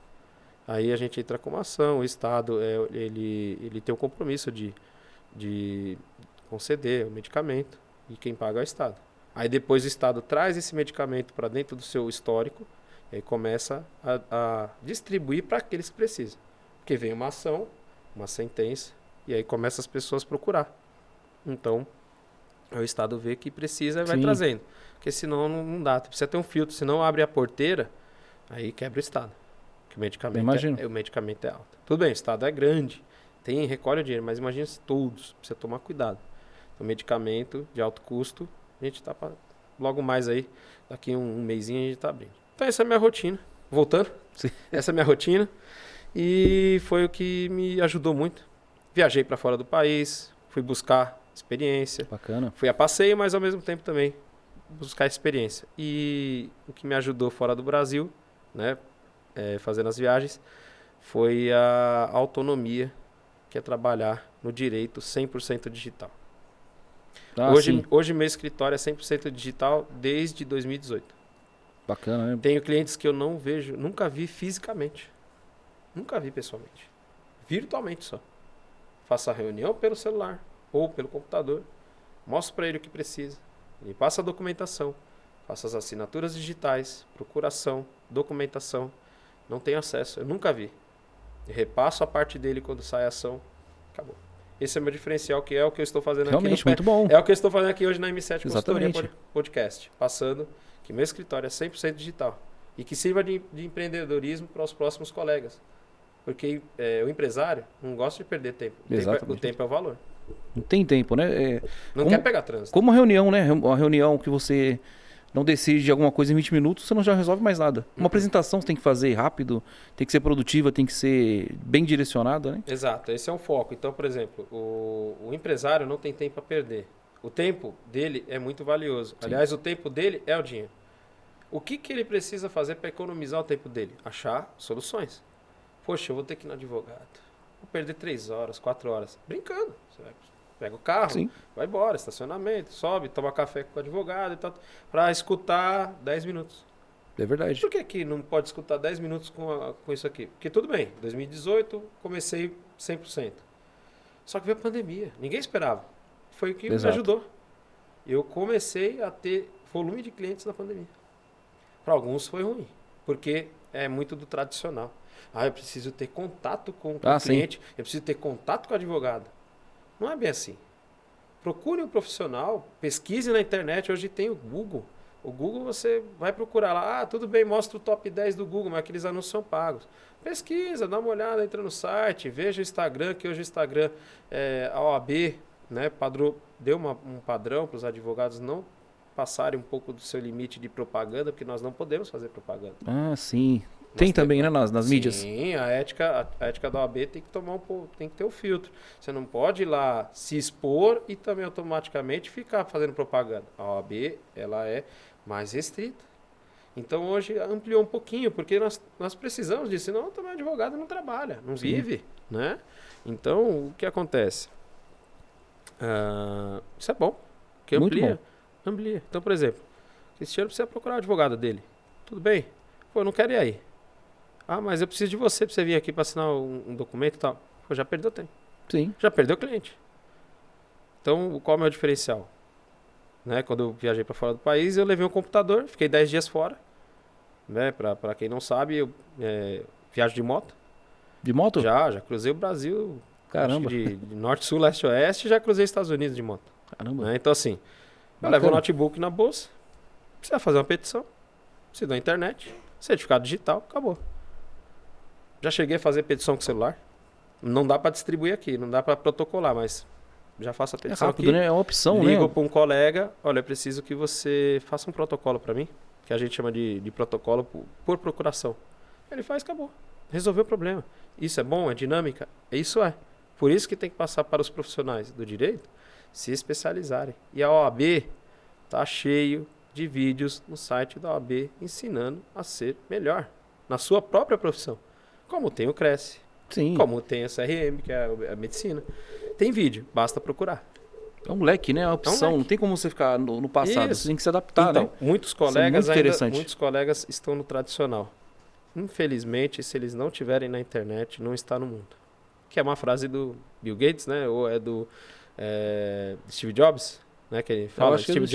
Aí a gente entra com uma ação, o Estado ele tem o compromisso de conceder o medicamento e quem paga é o Estado. Aí depois o Estado traz esse medicamento para dentro do seu histórico e aí começa a distribuir para aqueles que precisam. Porque vem uma ação, uma sentença e aí começa as pessoas a procurar. Então, o Estado vê que precisa e vai trazendo. Porque senão não dá. Precisa ter um filtro, senão abre a porteira, aí quebra o Estado. O medicamento é alto. Tudo bem, o Estado é grande, recolhe o dinheiro, mas imagina se todos, precisa tomar cuidado. Então, medicamento de alto custo, a gente está logo mais aí, daqui um mesinho a gente está abrindo. Então, essa é a minha rotina. Voltando, essa é a minha rotina e foi o que me ajudou muito. Viajei para fora do país, fui buscar experiência. Bacana. Fui a passeio, mas ao mesmo tempo também buscar experiência. E o que me ajudou fora do Brasil, né? Fazendo as viagens, foi a autonomia, que é trabalhar no direito 100% digital. Hoje meu escritório é 100% digital desde 2018. Bacana, né? Tenho clientes que eu não vejo, nunca vi fisicamente. Nunca vi pessoalmente. Virtualmente só. Faço a reunião pelo celular ou pelo computador. Mostro para ele o que precisa. Ele passa a documentação. Faço as assinaturas digitais, procuração, documentação. Não tenho acesso, eu nunca vi. Eu repasso a parte dele quando sai a ação. Acabou. Esse é o meu diferencial, que é o que eu estou fazendo Realmente, aqui. Muito bom. É o que eu estou fazendo aqui hoje na M7 Exatamente. Consultoria Podcast. Passando que meu escritório é 100% digital. E que sirva de empreendedorismo para os próximos colegas. Porque o empresário não gosta de perder tempo. O tempo é o valor. Não tem tempo, né? Não quer pegar trânsito. Como reunião, né? Uma reunião que você não decide alguma coisa em 20 minutos, você não já resolve mais nada. Uma apresentação você tem que fazer rápido, tem que ser produtiva, tem que ser bem direcionada, né? Exato, esse é um foco. Então, por exemplo, o empresário não tem tempo a perder. O tempo dele é muito valioso. Sim. Aliás, o tempo dele é o dinheiro. O que ele precisa fazer para economizar o tempo dele? Achar soluções. Poxa, eu vou ter que ir no advogado. Vou perder 3 horas, 4 horas. Brincando. Você pega o carro, Sim. vai embora, estacionamento, sobe, toma café com o advogado e tal, para escutar 10 minutos. É verdade. Por que não pode escutar 10 minutos com isso aqui? Porque tudo bem, 2018 comecei 100%. Só que veio a pandemia, ninguém esperava. Foi o que me ajudou. Eu comecei a ter volume de clientes na pandemia. Para alguns foi ruim, porque é muito do tradicional. Eu preciso ter contato com o cliente, eu preciso ter contato com o advogado. Não é bem assim. Procure um profissional, pesquise na internet, hoje tem o Google. O Google você vai procurar lá, tudo bem, mostra o top 10 do Google, mas aqueles anúncios são pagos. Pesquisa, dá uma olhada, entra no site, veja o Instagram, que hoje o Instagram, a OAB, né, deu um padrão para os advogados não passarem um pouco do seu limite de propaganda, porque nós não podemos fazer propaganda. Ah, sim. Tem também, né, nas mídias? Sim, a ética da OAB tem que tem que ter o filtro. Você não pode ir lá se expor e também automaticamente ficar fazendo propaganda. A OAB, ela é mais restrita. Então hoje ampliou um pouquinho, porque nós precisamos disso, senão também o advogado não trabalha, não vive, né? Então, o que acontece? Isso é bom, que amplia. Então, por exemplo, o Cristiano precisa procurar o advogado dele. Tudo bem? Pô, eu não quero ir aí. Ah, mas eu preciso de você pra você vir aqui pra assinar um documento e tal. Pô, já perdeu tempo. Sim. Já perdeu o cliente. Então, qual é o meu diferencial? Né? Quando eu viajei para fora do país, eu levei um computador, fiquei 10 dias fora. Né? Para quem não sabe, eu viajo de moto. De moto? Já cruzei o Brasil. Caramba. De norte, sul, leste, oeste, já cruzei os Estados Unidos de moto. Caramba. Né? Então, assim, eu levo o notebook na bolsa, precisa fazer uma petição, precisa da internet, certificado digital, acabou. Já cheguei a fazer petição com celular. Não dá para distribuir aqui, não dá para protocolar, mas já faço a petição rápido, aqui. Né? É uma opção, ligo né? para um colega, olha, eu preciso que você faça um protocolo para mim, que a gente chama de protocolo por procuração. Ele faz, acabou. Resolveu o problema. Isso é bom? É dinâmica? Isso é. Por isso que tem que passar para os profissionais do direito se especializarem. E a OAB está cheio de vídeos no site da OAB ensinando a ser melhor na sua própria profissão. Como tem o Cresce, Sim. como tem a CRM, que é a medicina. Tem vídeo, basta procurar. É um leque, né? É uma opção. Não tem como você ficar no passado. Você tem que se adaptar, então, né? Muitos colegas estão no tradicional. Infelizmente, se eles não tiverem na internet, não está no mundo. Que é uma frase do Bill Gates, né? Ou é do Steve Jobs, né? Que ele fala. Steve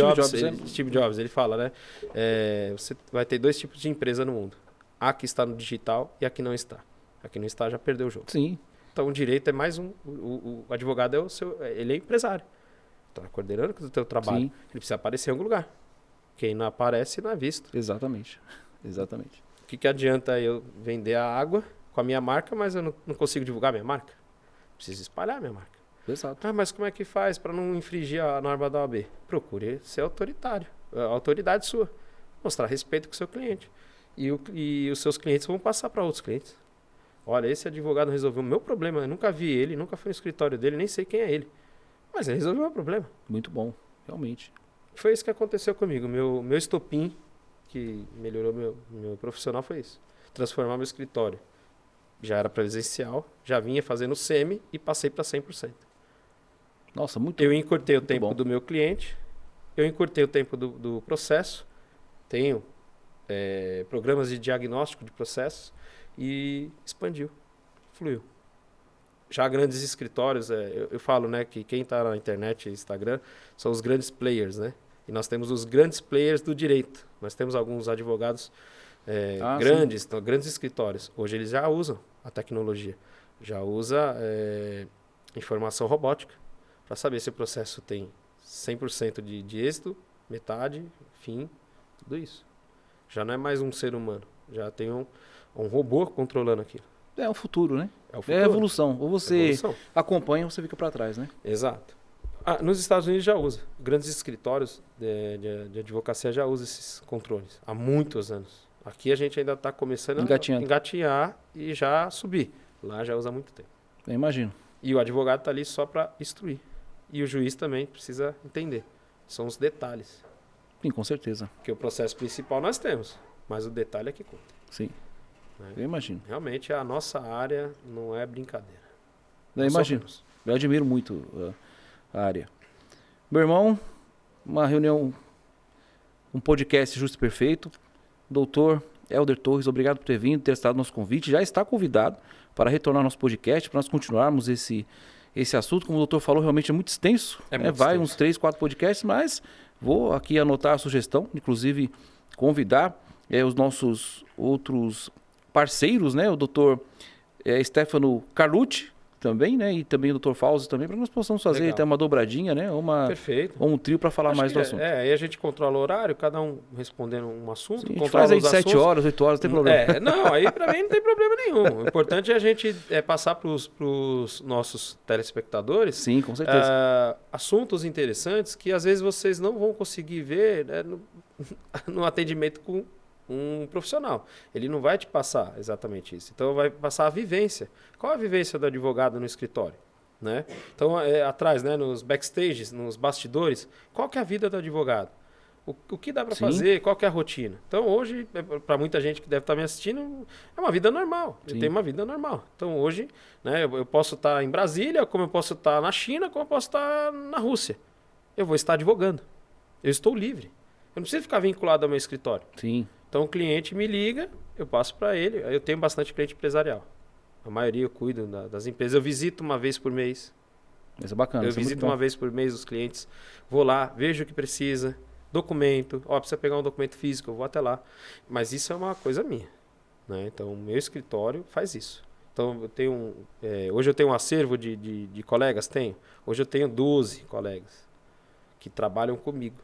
Jobs, ele fala, né? Você vai ter 2 tipos de empresa no mundo. A que está no digital e a que não está. A que não está já perdeu o jogo. Sim. Então o direito é mais o advogado ele é empresário. Está coordenando o teu trabalho. Sim. Ele precisa aparecer em algum lugar. Quem não aparece não é visto. Exatamente. Exatamente. O que adianta eu vender a água com a minha marca, mas eu não consigo divulgar a minha marca? Preciso espalhar a minha marca. Exato. Ah, mas como é que faz para não infringir a norma da OAB? Procure ser autoritário. A autoridade sua. Mostrar respeito com o seu cliente. E os seus clientes vão passar para outros clientes. Olha, esse advogado resolveu o meu problema. Eu nunca vi ele, nunca fui no escritório dele, nem sei quem é ele. Mas ele resolveu o meu problema. Muito bom, realmente. Foi isso que aconteceu comigo. Meu estopim, que melhorou meu profissional, foi isso. Transformar meu escritório. Já era presencial, já vinha fazendo semi e passei para 100%. Nossa, muito Eu encurtei o tempo bom. do meu cliente, eu encurtei o tempo do processo, tenho programas de diagnóstico de processos e expandiu, fluiu. Já grandes escritórios, eu falo, né, que quem está na internet e Instagram são os grandes players, né? E nós temos os grandes players do direito. Nós temos alguns advogados grandes escritórios. Hoje eles já usam a tecnologia, já usa informação robótica para saber se o processo tem 100% de êxito, metade, fim, tudo isso. Já não é mais um ser humano, já tem um robô controlando aquilo. É o futuro, né? É o futuro. É a evolução. Ou você acompanha ou você fica para trás, né? Exato. Nos Estados Unidos já usa. Grandes escritórios de advocacia já usam esses controles há muitos anos. Aqui a gente ainda está começando a engatinhar e já subir. Lá já usa há muito tempo. Eu imagino. E o advogado está ali só para instruir. E o juiz também precisa entender. São os detalhes. Sim, com certeza. Porque o processo principal nós temos, mas o detalhe é que conta. Sim. Eu imagino. Realmente a nossa área não é brincadeira. Eu imagino. Eu admiro muito a área. Meu irmão, uma reunião, um podcast justo e perfeito. Doutor Helder Torres, obrigado por ter vindo, ter estado no nosso convite. Já está convidado para retornar ao nosso podcast, para nós continuarmos esse assunto. Como o doutor falou, realmente é muito extenso. Vai uns 3, 4 podcasts, mas vou aqui anotar a sugestão, inclusive convidar os nossos outros parceiros, né? O doutor Stefano Carlucci, também, né? E também o Dr. Fausto também, para que nós possamos fazer Legal. até uma dobradinha, né? Perfeito. Ou um trio para falar Acho mais que do assunto. aí a gente controla o horário, cada um respondendo um assunto, Sim, a gente controla faz aí os de 7 assuntos. horas, 8 horas, não tem problema. Não, aí pra mim não tem problema nenhum. O importante é a gente passar pros nossos telespectadores Sim, com certeza. assuntos interessantes que às vezes vocês não vão conseguir ver, né, no atendimento com um profissional. Ele não vai te passar exatamente isso. Então vai passar a vivência. Qual a vivência do advogado no escritório? Né? Então, atrás, né, nos backstages, nos bastidores, qual que é a vida do advogado? O que dá para Sim. fazer? Qual que é a rotina? Então, hoje, para muita gente que deve estar me assistindo, é uma vida normal. Sim. Eu tenho uma vida normal. Então, hoje, né, eu posso estar em Brasília, como eu posso estar na China, como eu posso estar na Rússia. Eu vou estar advogando. Eu estou livre. Eu não preciso ficar vinculado ao meu escritório. Sim. Então, o cliente me liga, eu passo para ele. Eu tenho bastante cliente empresarial. A maioria eu cuido das empresas. Eu visito uma vez por mês. Isso é bacana. Eu visito uma vez por mês os clientes. Vou lá, vejo o que precisa. Documento. Precisa pegar um documento físico, eu vou até lá. Mas isso é uma coisa minha. Né? Então, o meu escritório faz isso. Então, eu tenho hoje eu tenho um acervo de colegas? Tenho. Hoje eu tenho 12 colegas que trabalham comigo.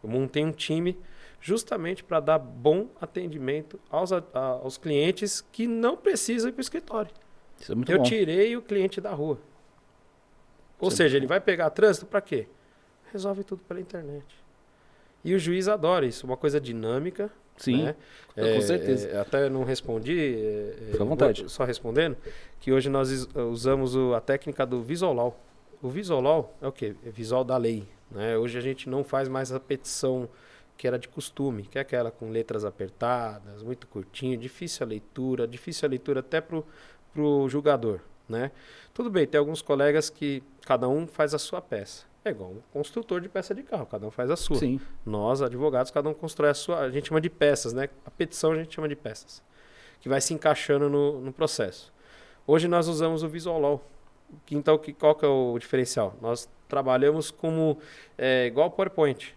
Eu montei um time justamente para dar bom atendimento aos clientes que não precisam ir para o escritório. Isso é muito Eu bom. tirei o cliente da rua. Ou Isso é seja, muito ele vai pegar trânsito para quê? Resolve tudo pela internet. E o juiz adora isso, uma coisa dinâmica. Sim, né? com certeza. Até não respondi, Fica à vontade. só respondendo, que hoje nós usamos a técnica do Visual Law. O Visual Law é o quê? É visual da lei. Né? Hoje a gente não faz mais a petição que era de costume, que é aquela com letras apertadas, muito curtinho, difícil a leitura até para o julgador. Né? Tudo bem, tem alguns colegas que cada um faz a sua peça. É igual um construtor de peça de carro, cada um faz a sua. Sim. Nós, advogados, cada um constrói a sua. A gente chama de peças, né? A petição a gente chama de peças, que vai se encaixando no processo. Hoje nós usamos o Visual Law. Então, qual que é o diferencial? Nós trabalhamos como igual ao PowerPoint,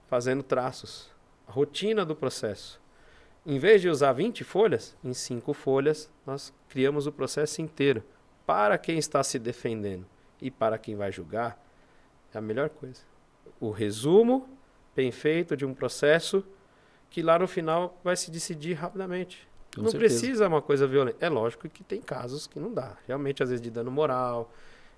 fazendo traços. A rotina do processo. Em vez de usar 20 folhas, em 5 folhas, nós criamos o processo inteiro. Para quem está se defendendo e para quem vai julgar, é a melhor coisa. O resumo bem feito de um processo que lá no final vai se decidir rapidamente. Com não certeza. precisa uma coisa violenta. É lógico que tem casos que não dá. Realmente, às vezes, de dano moral,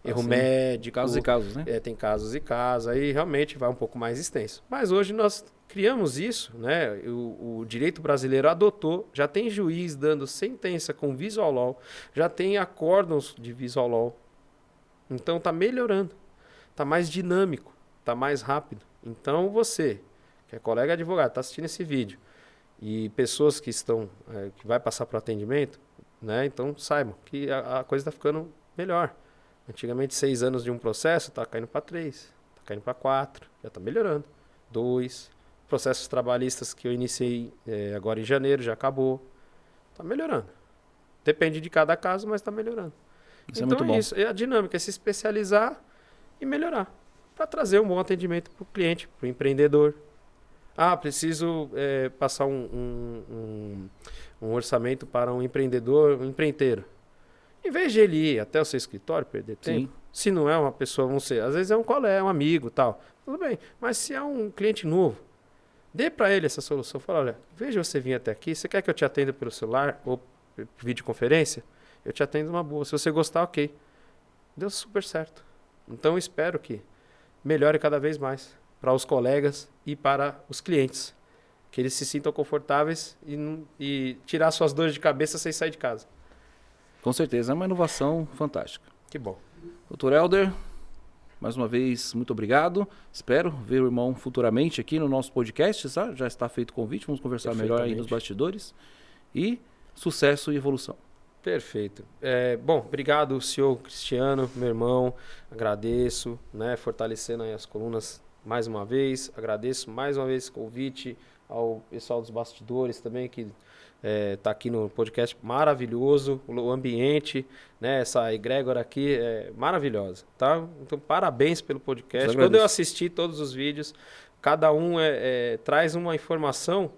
erro Sim. médico. Casos e casos, né? Tem casos e casos. Aí realmente vai um pouco mais extenso. Mas hoje nós criamos isso, né? O direito brasileiro adotou, já tem juiz dando sentença com Visual Law, já tem acórdãos de Visual Law. Então está melhorando. Está mais dinâmico, está mais rápido. Então você, que é colega advogado, está assistindo esse vídeo, e pessoas que estão, que vai passar para o atendimento, né? Então saibam que a coisa está ficando melhor. Antigamente 6 anos de um processo, está caindo para 3, está caindo para 4, já está melhorando. 2, processos trabalhistas que eu iniciei agora em janeiro, já acabou. Está melhorando. Depende de cada caso, mas está melhorando. Isso é Então muito bom. isso, a dinâmica é se especializar e melhorar, para trazer um bom atendimento para o cliente, para o empreendedor. Preciso passar um orçamento para um empreendedor, um empreiteiro. Em vez de ele ir até o seu escritório, perder tempo, se não é uma pessoa, vamos ser, às vezes é um colega, um amigo, tal, tudo bem. Mas se é um cliente novo, dê para ele essa solução. Fala, olha, em vez de você vir até aqui, você quer que eu te atenda pelo celular ou por videoconferência? Eu te atendo numa boa. Se você gostar, ok. Deu super certo. Então, eu espero que melhore cada vez mais para os colegas e para os clientes. Que eles se sintam confortáveis e tirar suas dores de cabeça sem sair de casa. Com certeza, é uma inovação fantástica. Que bom. Dr. Helder, mais uma vez, muito obrigado. Espero ver o irmão futuramente aqui no nosso podcast. Tá? Já está feito o convite, vamos conversar melhor aí nos bastidores. E sucesso e evolução. Perfeito. Bom, obrigado, senhor Cristiano, meu irmão. Agradeço, né, fortalecendo aí as colunas mais uma vez. Agradeço mais uma vez o convite ao pessoal dos bastidores também, que está aqui no podcast maravilhoso. O ambiente, né, essa egrégora aqui é maravilhosa. Tá? Então, parabéns pelo podcast. Quando eu assisti todos os vídeos, cada um traz uma informação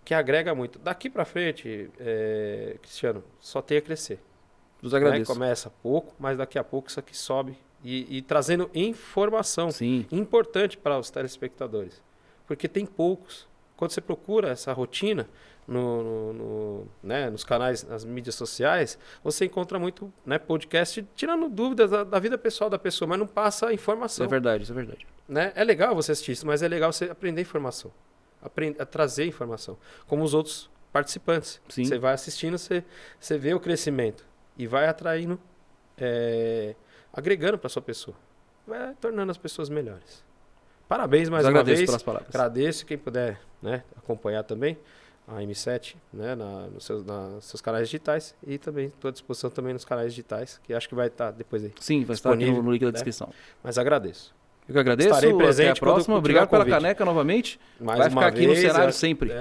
que agrega muito. Daqui para frente, Cristiano, só tem a crescer. Os agradeço. Começa pouco, mas daqui a pouco isso aqui sobe e trazendo informação importante para os telespectadores. Porque tem poucos. Quando você procura essa rotina nos canais, nas mídias sociais, você encontra muito podcast tirando dúvidas da vida pessoal da pessoa, mas não passa informação. Isso é verdade. Né? É legal você assistir isso, mas é legal você aprender informação. A trazer informação. Como os outros participantes. Sim. Você vai assistindo, você vê o crescimento. E vai atraindo, agregando para sua pessoa. Vai tornando as pessoas melhores. Parabéns mais uma vez. Pelas palavras. Agradeço quem puder, acompanhar também a M7, nos seus canais digitais. E também estou à disposição também nos canais digitais, que acho que vai estar depois aí. Sim, vai estar aqui no link da descrição. Mas agradeço. Eu que agradeço. Estarei presente. Até a próxima. Obrigado pela caneca novamente. Vai ficar aqui no cenário sempre.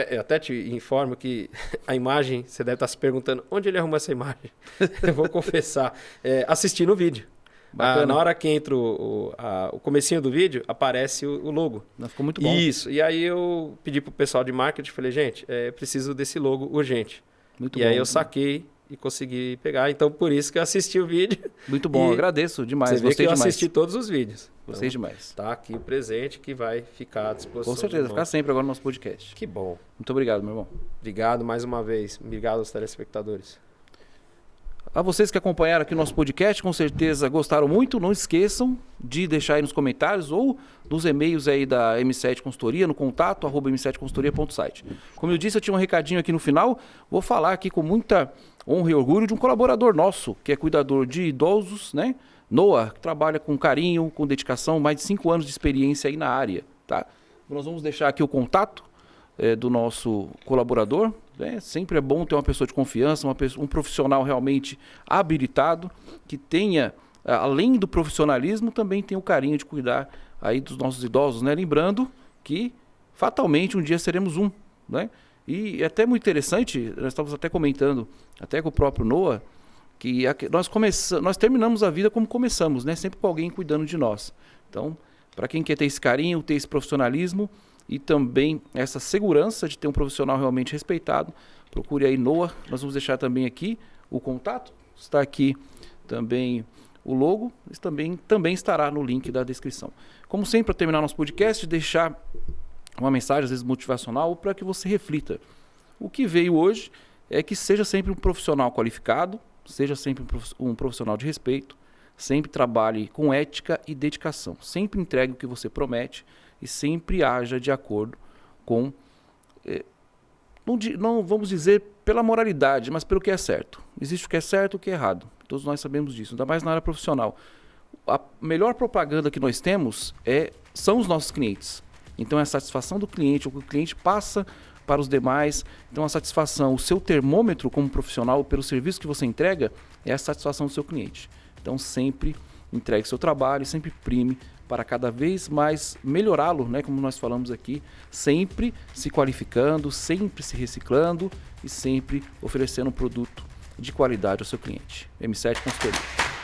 Eu até te informo que a imagem, você deve estar se perguntando onde ele arrumou essa imagem. Eu vou confessar. Assistindo o vídeo. Na hora que entra o comecinho do vídeo, aparece o logo. Ficou muito bom. Isso. E aí eu pedi pro pessoal de marketing, falei, gente, preciso desse logo urgente. Muito bom. E aí eu saquei e consegui pegar. Então, por isso que eu assisti o vídeo. Muito bom, agradeço demais. Você vê que eu assisti todos os vídeos. Gostei demais. Tá aqui o presente que vai ficar à disposição. Com certeza, vai ficar sempre agora no nosso podcast. Que bom. Muito obrigado, meu irmão. Obrigado mais uma vez. Obrigado aos telespectadores. A vocês que acompanharam aqui o nosso podcast, com certeza gostaram muito. Não esqueçam de deixar aí nos comentários ou nos e-mails aí da M7 Consultoria, no contato @m7consultoria.site. Como eu disse, eu tinha um recadinho aqui no final. Vou falar aqui com muita honra e orgulho de um colaborador nosso, que é cuidador de idosos, Noah, que trabalha com carinho, com dedicação, mais de 5 anos de experiência aí na área. Tá? Nós vamos deixar aqui o contato do nosso colaborador. Sempre é bom ter uma pessoa de confiança, um profissional realmente habilitado, que tenha, além do profissionalismo, também tem o carinho de cuidar aí dos nossos idosos, Lembrando que fatalmente um dia seremos um, E é até muito interessante, nós estávamos até comentando, até com o próprio Noah, que nós terminamos a vida como começamos, sempre com alguém cuidando de nós. Então, para quem quer ter esse carinho, ter esse profissionalismo, e também essa segurança de ter um profissional realmente respeitado, procure aí Noah. Nós vamos deixar também aqui o contato, está aqui também o logo, também estará no link da descrição. Como sempre, para terminar nosso podcast, deixar uma mensagem, às vezes motivacional, para que você reflita. O que veio hoje é que seja sempre um profissional qualificado, seja sempre um profissional de respeito, sempre trabalhe com ética e dedicação, sempre entregue o que você promete, e sempre haja de acordo com, não vamos dizer pela moralidade, mas pelo que é certo. Existe o que é certo e o que é errado. Todos nós sabemos disso, ainda mais na área profissional. A melhor propaganda que nós temos são os nossos clientes. Então é a satisfação do cliente, o que o cliente passa para os demais. Então a satisfação, o seu termômetro como profissional pelo serviço que você entrega é a satisfação do seu cliente. Então sempre entregue seu trabalho, sempre prime para cada vez mais melhorá-lo, como nós falamos aqui, sempre se qualificando, sempre se reciclando e sempre oferecendo um produto de qualidade ao seu cliente. M7 Consultoria.